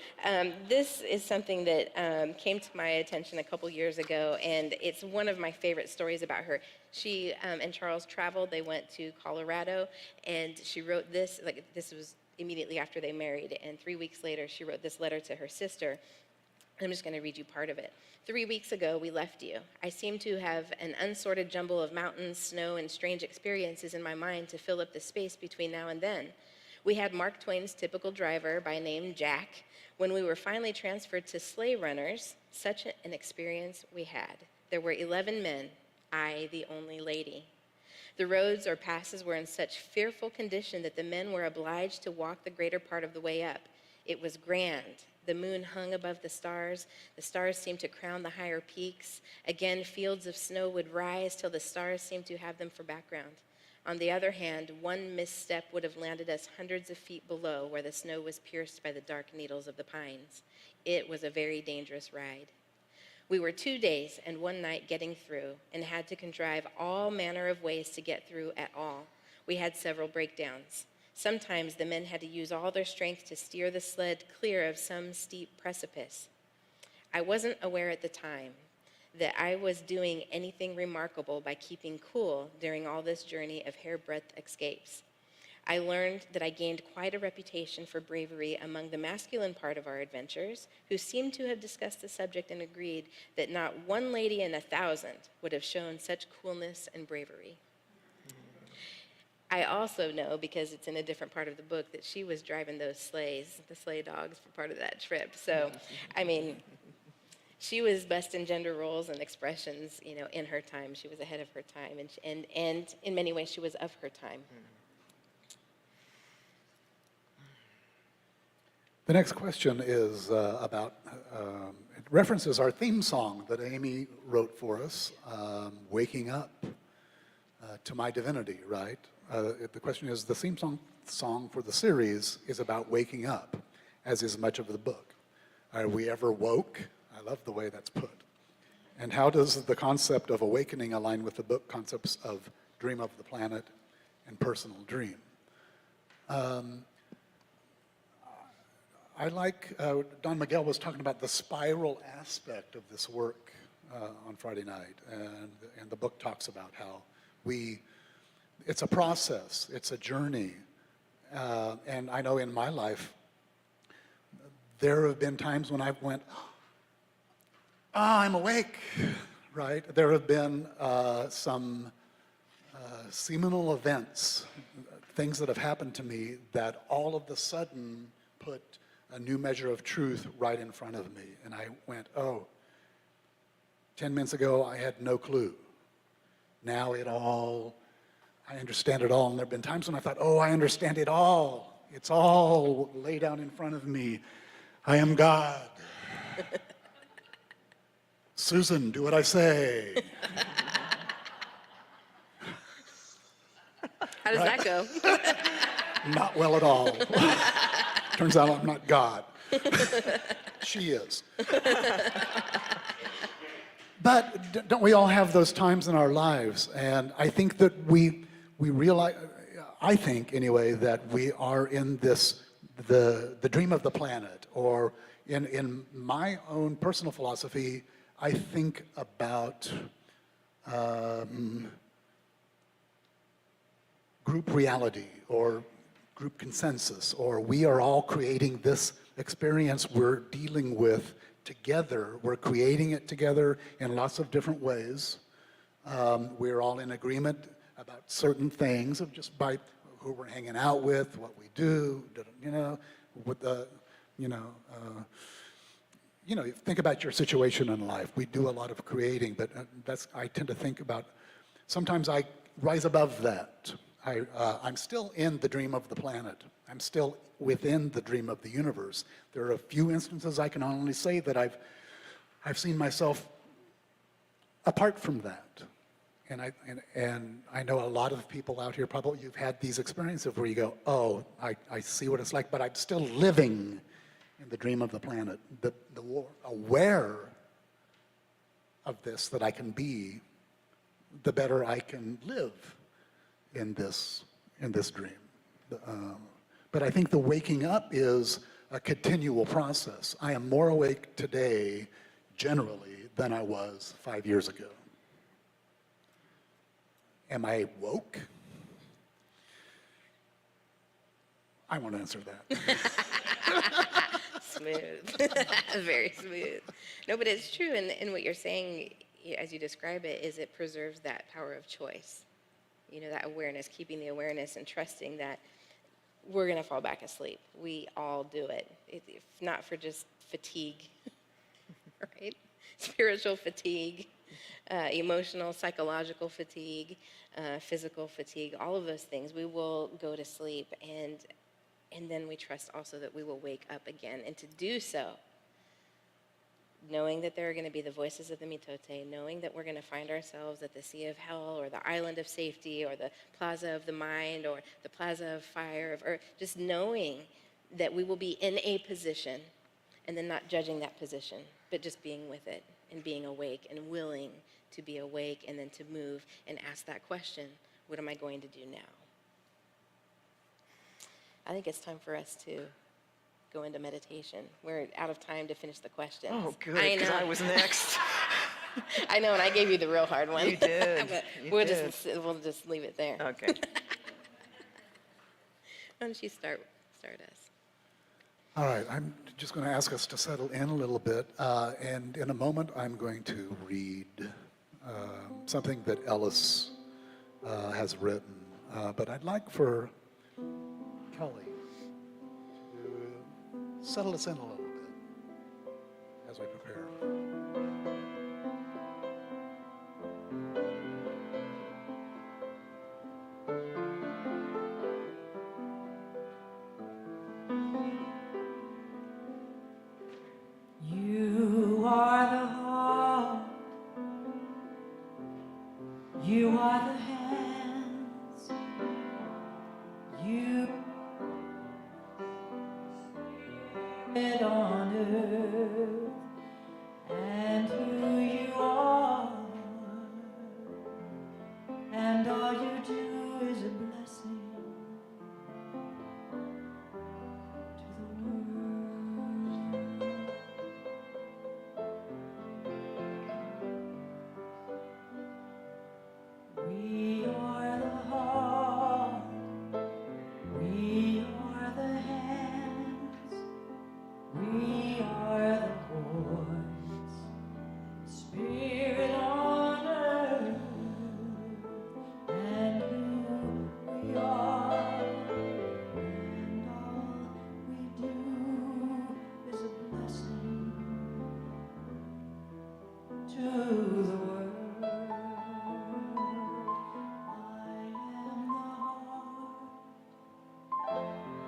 This is something that came to my attention a couple years ago, and it's one of my favorite stories about her. She and Charles traveled. They went to Colorado, and she wrote this. Like, this was immediately after they married, and 3 weeks later, she wrote this letter to her sister. I'm just going to read you part of it. 3 weeks ago, we left you. I seem to have an unsorted jumble of mountains, snow, and strange experiences in my mind to fill up the space between now and then. We had Mark Twain's typical driver by name Jack. When we were finally transferred to sleigh runners, such an experience we had. There were 11 men, I the only lady. The roads or passes were in such fearful condition that the men were obliged to walk the greater part of the way up. It was grand. The moon hung above the stars. The stars seemed to crown the higher peaks. Again, fields of snow would rise till the stars seemed to have them for background. On the other hand, one misstep would have landed us hundreds of feet below where the snow was pierced by the dark needles of the pines. It was a very dangerous ride. We were 2 days and 1 night getting through and had to contrive all manner of ways to get through at all. We had several breakdowns. Sometimes the men had to use all their strength to steer the sled clear of some steep precipice. I wasn't aware at the time that I was doing anything remarkable by keeping cool during all this journey of hairbreadth escapes. I learned that I gained quite a reputation for bravery among the masculine part of our adventures, who seemed to have discussed the subject and agreed that not one lady in 1,000 would have shown such coolness and bravery. I also know, because it's in a different part of the book, that she was driving those sleighs, the sleigh dogs, for part of that trip. So, I mean, she was busting gender roles and expressions, you know, in her time. She was ahead of her time, and in many ways, she was of her time. The next question is about, it references our theme song that Amy wrote for us, Waking Up to My Divinity, right? The question is, the theme song for the series is about waking up, as is much of the book. Are we ever woke? I love the way that's put. And how does the concept of awakening align with the book concepts of dream of the planet and personal dream? I like, Don Miguel was talking about the spiral aspect of this work on Friday night, and the book talks about how it's a process, it's a journey, and I know in my life, there have been times when I've went, I'm awake, right? There have been some seminal events, things that have happened to me that all of a sudden put a new measure of truth right in front of me. And I went, 10 minutes ago, I had no clue. Now I understand it all. And there have been times when I thought, I understand it all. It's all laid out in front of me. I am God. Susan, do what I say. How does that go? Not well at all. Turns out I'm not God. She is. But don't we all have those times in our lives? And I think that we realize, I think anyway, that we are in this, the dream of the planet, or in my own personal philosophy, I think about group reality or group consensus, or we are all creating this experience we're dealing with together. We're creating it together in lots of different ways. We're all in agreement about certain things of just by who we're hanging out with, what we do, with the, think about your situation in life. We do a lot of creating, but I tend to think about, sometimes I rise above that. I'm still in the dream of the planet. I'm still within the dream of the universe. There are a few instances I can only say that I've seen myself apart from that. And I know a lot of people out here, probably you've had these experiences where you go, I see what it's like, but I'm still living in the dream of the planet. The more aware of this that I can be, the better I can live in this in this dream. But I think the waking up is a continual process. I am more awake today, generally, than I was 5 years ago. Am I woke? I won't answer that. Smooth. Very smooth. No, but it's true. And what you're saying, as you describe it, is it preserves that power of choice. You know, that awareness, keeping the awareness and trusting that we're going to fall back asleep. We all do it, if not for just fatigue, right? Spiritual fatigue, emotional, psychological fatigue, physical fatigue, all of those things. We will go to sleep, and then we trust also that we will wake up again. And to do so, knowing that there are going to be the voices of the mitote, knowing that we're going to find ourselves at the Sea of Hell or the Island of Safety or the Plaza of the Mind or the Plaza of Fire, or just knowing that we will be in a position and then not judging that position, but just being with it and being awake and willing to be awake and then to move and ask that question, what am I going to do now? I think it's time for us to go into meditation. We're out of time to finish the questions. Oh, good, because I was next. I know, and I gave you the real hard one. You did. But You we'll did. just leave it there. Okay. Why don't you start us? All right, I'm just going to ask us to settle in a little bit, and in a moment I'm going to read something that Ellis has written, but I'd like for Kelley to settle us in a little bit as we prepare. You are the heart, you are the hands, you it on earth, and who you are, and all you do is a blessing to the world. We are the heart, we are the hands, we are the voice, spirit on earth, and who we are, and all we do is a blessing to the world. I am the heart,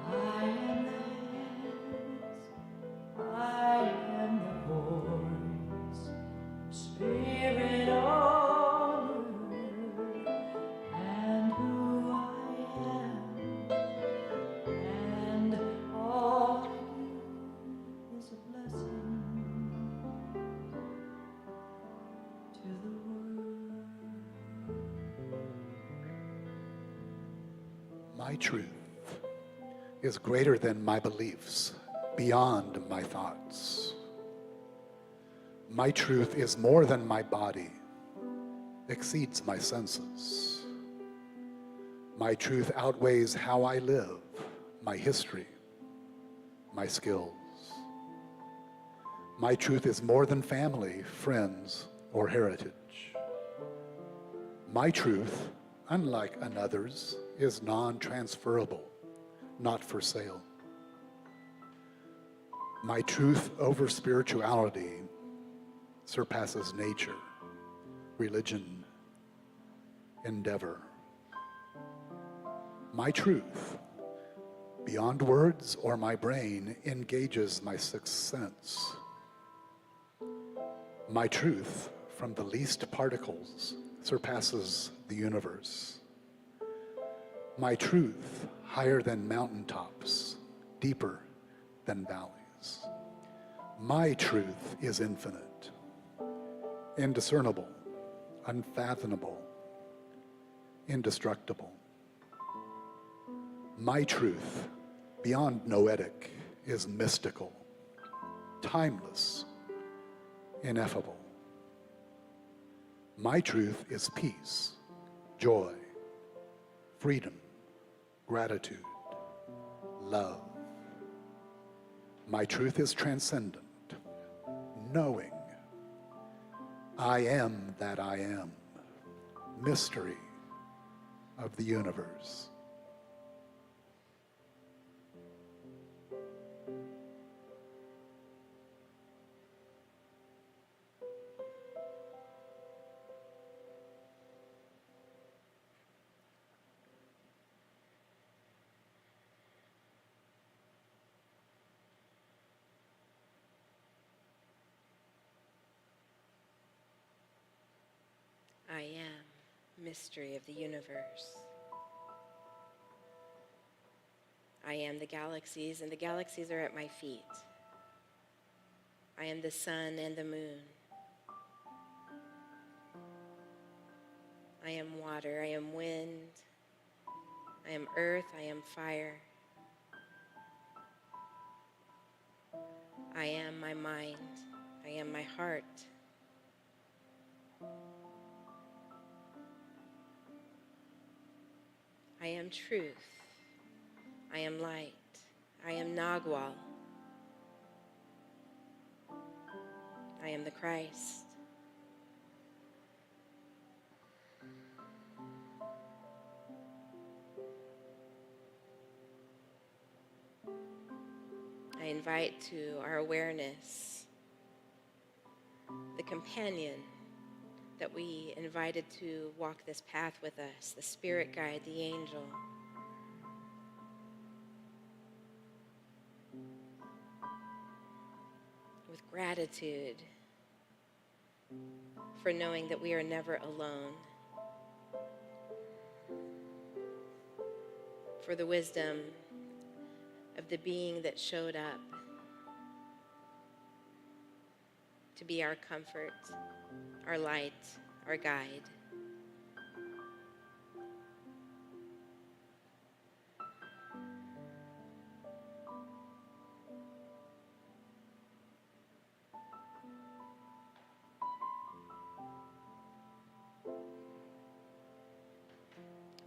I am the hands, I am the voice, spirit on earth, and who I am, and all I do is a blessing to the world. My truth is greater than my beliefs, beyond my thoughts. My truth is more than my body, exceeds my senses. My truth outweighs how I live, my history, my skills. My truth is more than family, friends, or heritage. My truth, unlike another's, is non-transferable, not for sale. My truth over spirituality surpasses nature, religion, endeavor. My truth, beyond words or my brain, engages my sixth sense. My truth, from the least particles, surpasses the universe. My truth, higher than mountaintops, deeper than valleys. My truth is infinite, indiscernible, unfathomable, indestructible. My truth, beyond noetic, is mystical, timeless, ineffable. My truth is peace, joy, freedom, gratitude, love. My truth is transcendent, knowing. I am that I am, mystery of the universe. I am mystery of the universe. I am the galaxies, and the galaxies are at my feet. I am the sun and the moon. I am water, I am wind. I am earth, I am fire. I am my mind, I am my heart. I am truth. I am light. I am Nagual. I am the Christ. I invite to our awareness the companion that we invited to walk this path with us, the spirit guide, the angel. With gratitude for knowing that we are never alone. For the wisdom of the being that showed up to be our comfort, our light, our guide.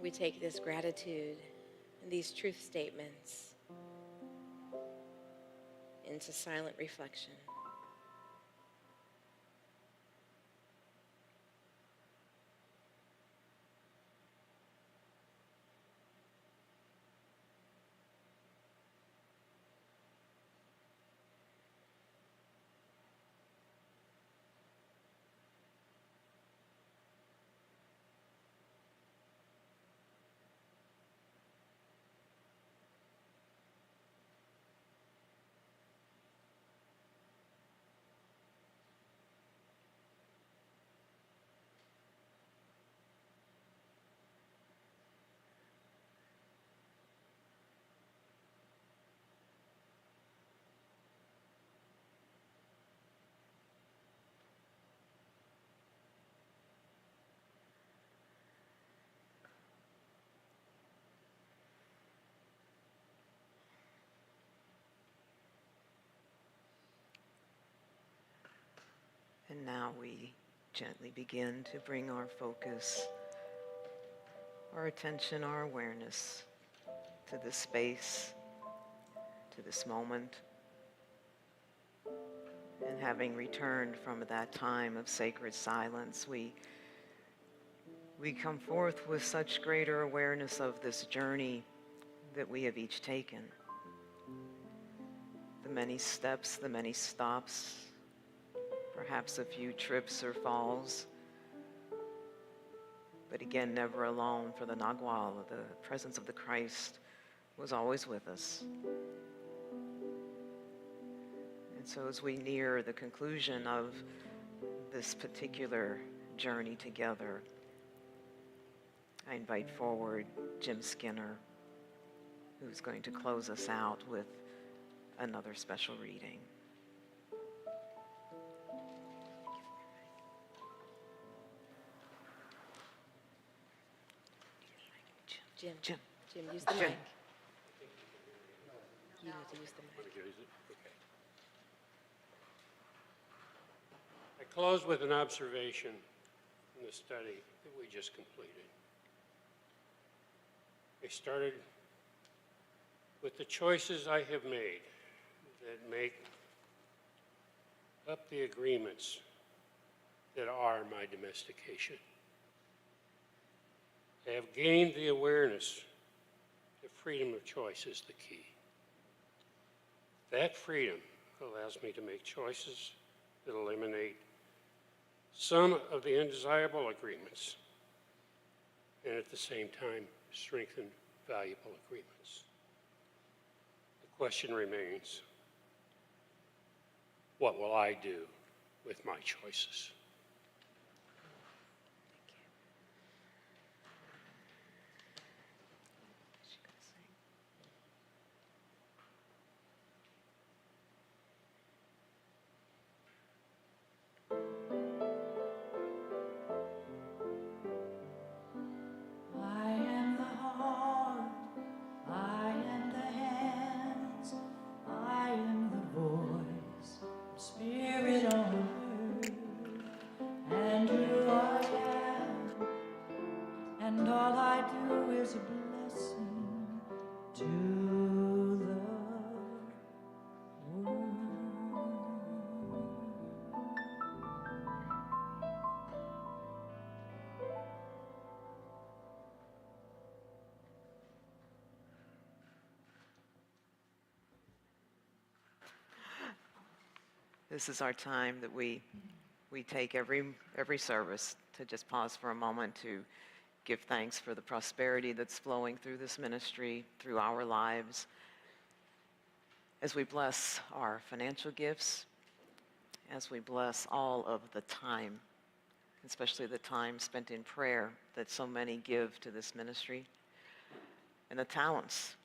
We take this gratitude and these truth statements into silent reflection. And now we gently begin to bring our focus, our attention, our awareness to this space, to this moment. And having returned from that time of sacred silence, we come forth with such greater awareness of this journey that we have each taken. The many steps, the many stops, perhaps a few trips or falls, but again, never alone, for the Nagual, the presence of the Christ was always with us. And so as we near the conclusion of this particular journey together, I invite forward Jim Skinner, who's going to close us out with another special reading. Jim, use the mic. You need to use the mic. I close with an observation from the study that we just completed. I started with the choices I have made that make up the agreements that are my domestication. I have gained the awareness that freedom of choice is the key. That freedom allows me to make choices that eliminate some of the undesirable agreements and at the same time strengthen valuable agreements. The question remains, what will I do with my choices? I am the heart, I am the hands, I am the voice, spirit on earth, and who I am, and all I do is a blessing to the world. This is our time that we take every service to just pause for a moment to give thanks for the prosperity that's flowing through this ministry, through our lives. As we bless our financial gifts, as we bless all of the time, especially the time spent in prayer that so many give to this ministry, and the talents,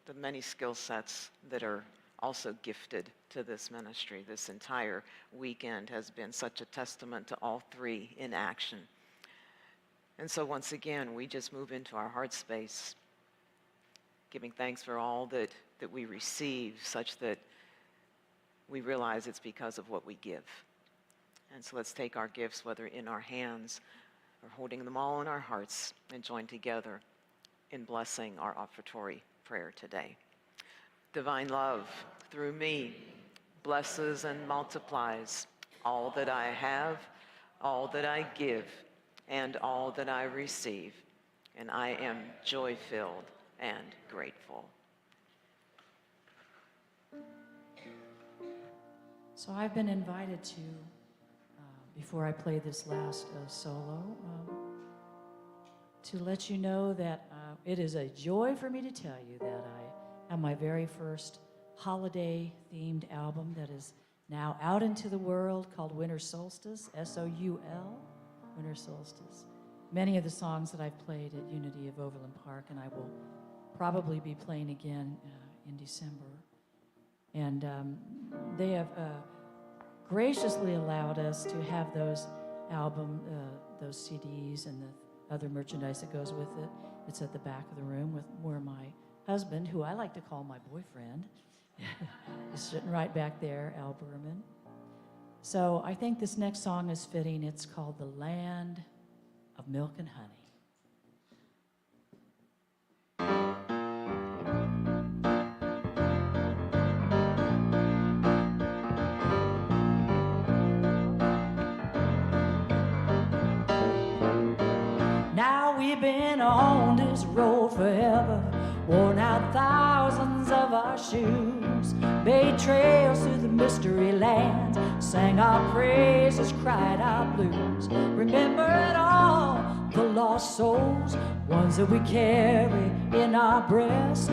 the many skill sets that are also gifted to this ministry. This entire weekend has been such a testament to all three in action. And so once again, we just move into our heart space, giving thanks for all that we receive, such that we realize it's because of what we give. And so let's take our gifts, whether in our hands or holding them all in our hearts, and join together in blessing our offertory prayer today. Divine love, through me, blesses and multiplies all that I have, all that I give, and all that I receive, and I am joy-filled and grateful. So I've been invited to, before I play this last solo, to let you know that it is a joy for me to tell you that I have my very first holiday-themed album that is now out into the world, called Winter Solstice, S-O-U-L, Winter Solstice. Many of the songs that I've played at Unity of Overland Park, and I will probably be playing again in December. And they have graciously allowed us to have those those CDs and the other merchandise that goes with it. It's at the back of the room where my husband, who I like to call my boyfriend, is sitting right back there, Al Berman. So I think this next song is fitting. It's called The Land of Milk and Honey. Now we've been on this road forever, worn out thousands of our shoes, made trails through the mystery lands, sang our praises, cried our blues, remembered all the lost souls, ones that we carry in our breast,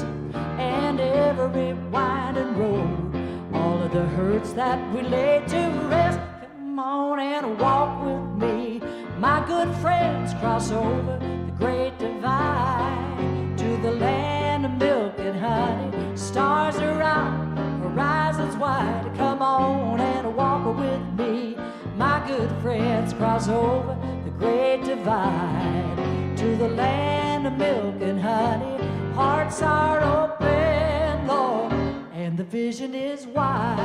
and every winding road, all of the hurts that we laid to rest. Come on and walk with me, my good friends, cross over the great divide to the land of milk and honey, stars around, horizons wide. Come on and walk with me, my good friends, cross over the great divide to the land of milk and honey. Hearts are open, Lord, and the vision is wide.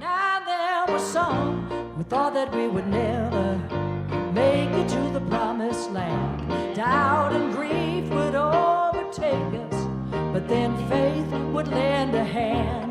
Now there were some who thought that we would never make it to the promised land. Doubt and grief would overtake us, but then faith would lend a hand.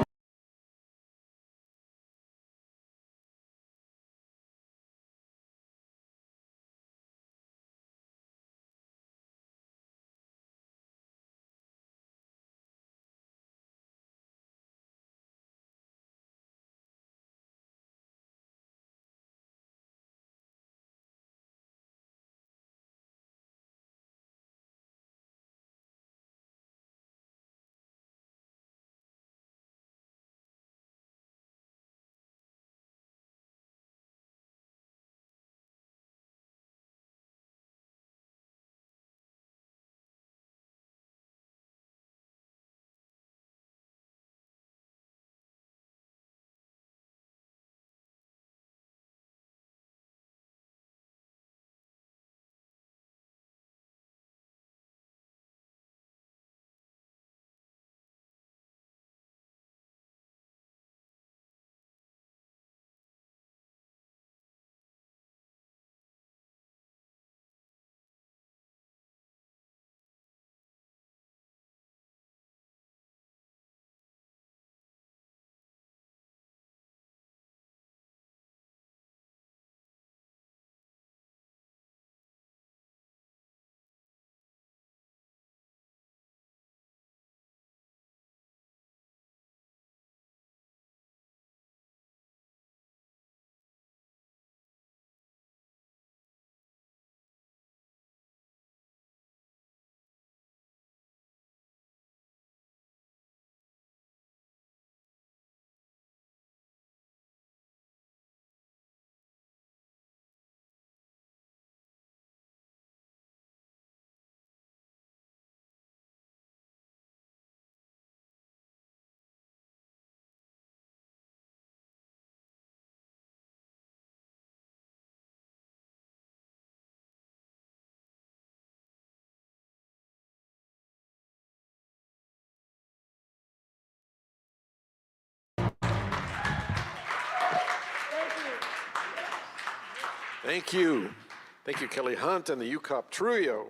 Thank you. Thank you, Kelley Hunt and the UCOP Trio.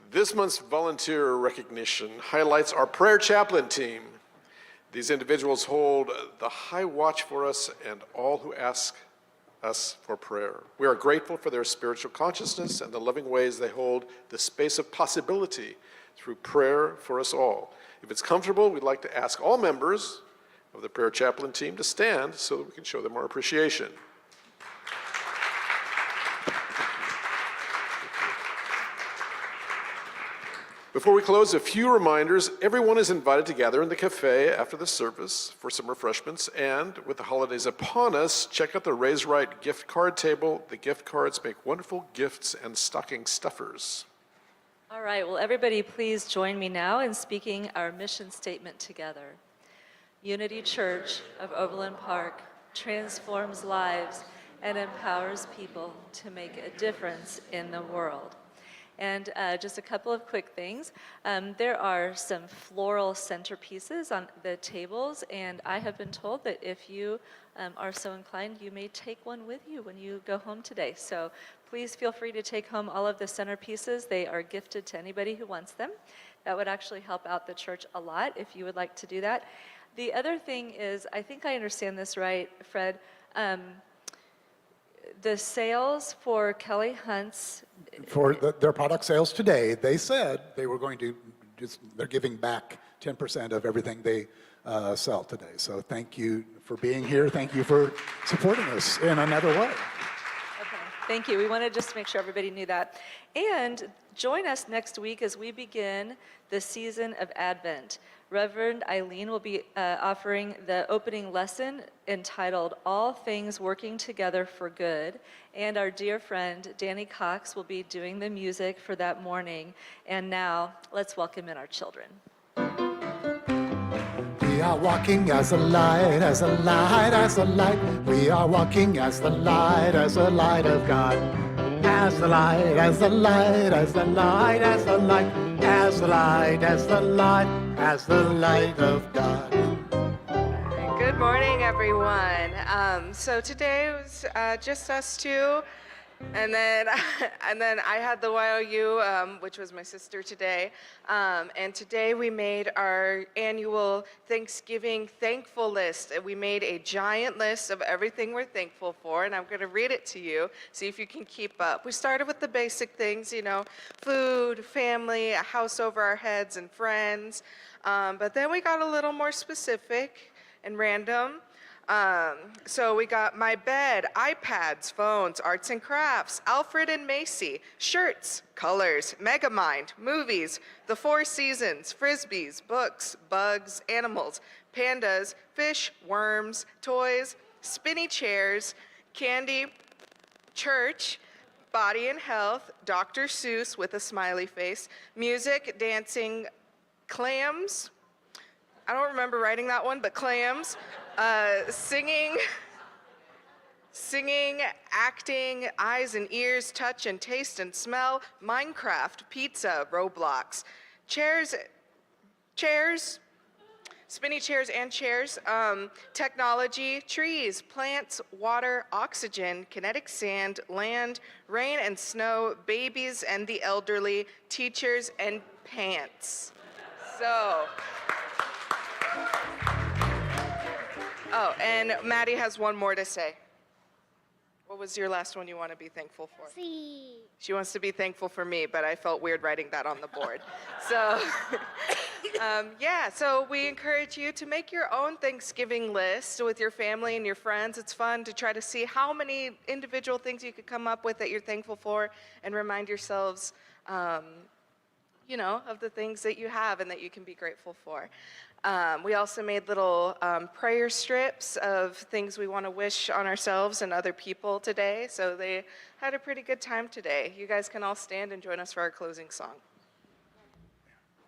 This month's volunteer recognition highlights our prayer chaplain team. These individuals hold the high watch for us and all who ask us for prayer. We are grateful for their spiritual consciousness and the loving ways they hold the space of possibility through prayer for us all. If it's comfortable, we'd like to ask all members of the prayer chaplain team to stand so that we can show them our appreciation. Before we close, a few reminders. Everyone is invited to gather in the cafe after the service for some refreshments. And with the holidays upon us, check out the Raise Right gift card table. The gift cards make wonderful gifts and stocking stuffers. All right, well, everybody please join me now in speaking our mission statement together. Unity Church of Overland Park transforms lives and empowers people to make a difference in the world. And just a couple of quick things. There are some floral centerpieces on the tables, and I have been told that if you are so inclined, you may take one with you when you go home today. So please feel free to take home all of the centerpieces. They are gifted to anybody who wants them. That would actually help out the church a lot if you would like to do that. The other thing is, I think I understand this right, Fred, the sales for Kelley Hunt's... For their product sales today, they said they were going to, they're giving back 10% of everything they sell today. So thank you for being here. Thank you for supporting us in another way. Okay, thank you. We wanted just to make sure everybody knew that. And join us next week as we begin the season of Advent. Reverend Eileen will be offering the opening lesson entitled All Things Working Together for Good, and our dear friend Danny Cox will be doing the music for that morning. And now, let's welcome in our children. We are walking as a light, as a light, as a light. We are walking as the light of God. As the light, as the light, as the light, as the light. as the light, as the light, as the light of God. Good morning, everyone. So today was just us two, and then I had the YOU, which was my sister today. And today we made our annual Thanksgiving thankful list. We made a giant list of everything we're thankful for, and I'm going to read it to you, see if you can keep up. We started with the basic things, you know, food, family, a house over our heads, and friends. But then we got a little more specific and random. So we got my bed, iPads, phones, arts and crafts, Alfred and Macy, shirts, colors, Megamind, movies, the Four Seasons, frisbees, books, bugs, animals, pandas, fish, worms, toys, spinny chairs, candy, church, body and health, Dr. Seuss with a smiley face, music, dancing, clams. I don't remember writing that one, but clams. Singing, acting, eyes and ears, touch and taste and smell, Minecraft, pizza, Roblox, chairs, spinny chairs and chairs, technology, trees, plants, water, oxygen, kinetic sand, land, rain and snow, babies and the elderly, teachers and pants. So. Oh, and Maddie has one more to say. What was your last one you want to be thankful for? See. She wants to be thankful for me, but I felt weird writing that on the board. So, yeah, so we encourage you to make your own Thanksgiving list with your family and your friends. It's fun to try to see how many individual things you could come up with that you're thankful for and remind yourselves, you know, of the things that you have and that you can be grateful for. We also made little prayer strips of things we want to wish on ourselves and other people today. So they had a pretty good time today. You guys can all stand and join us for our closing song.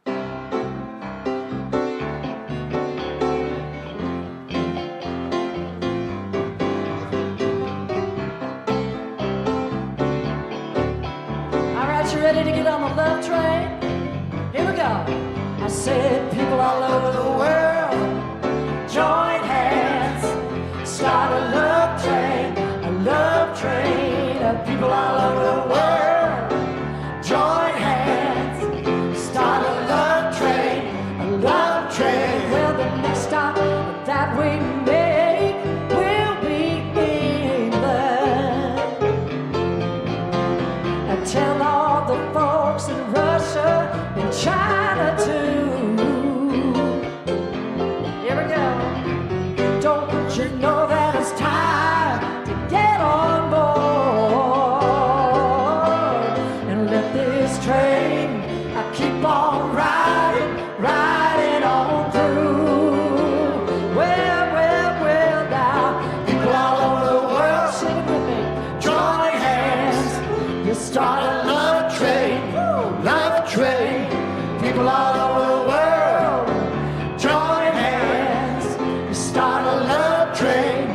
All right, you ready to get on the love train? Here we go. I said people all over the world, join hands, start a love train of people all over the world, join hands, start a love train, well the next stop that we make will be England, and tell all the folks in Russia and China too. Here we go. Don't you know that it's time to get on board and let this train keep on riding on through. Well, now, people all over the world, sing it with me. Join hands, you start a love train, people all over the world, join hands, start a love train,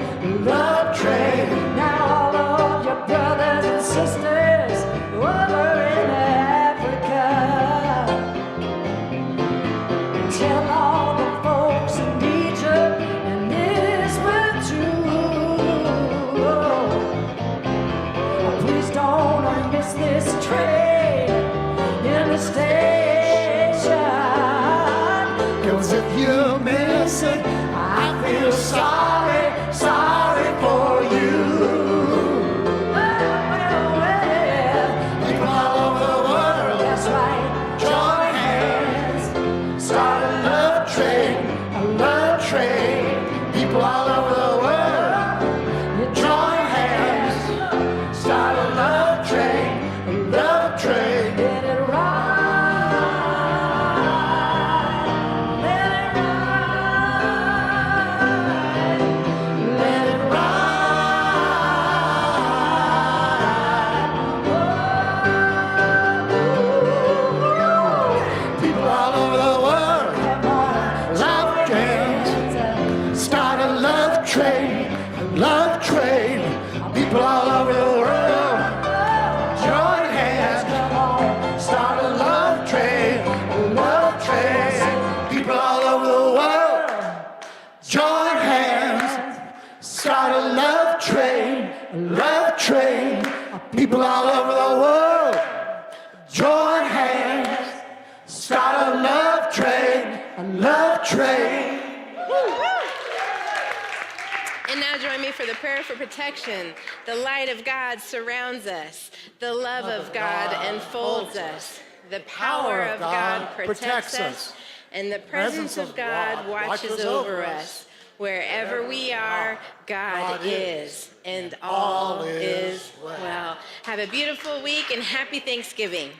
now all of your brothers and sisters over in Africa, tell all the folks in Egypt and Israel too, please don't miss this train in the station, 'cause if you miss it, I feel sorry for you. Well, people all over the world, that's right, join hands, start a love train, people all over the world, you join hands, start a love train, let it ride. Love train, people all over the world, join hands, start a love train, Start a love train, a love train. People all over the world, join hands. Start a love train, a love train. And now join me for the prayer for protection. The light of God surrounds us. The love of God enfolds us. The power of God protects us. And the presence of God watches over us. Wherever we are, God is. And all is well. Have a beautiful week and happy Thanksgiving.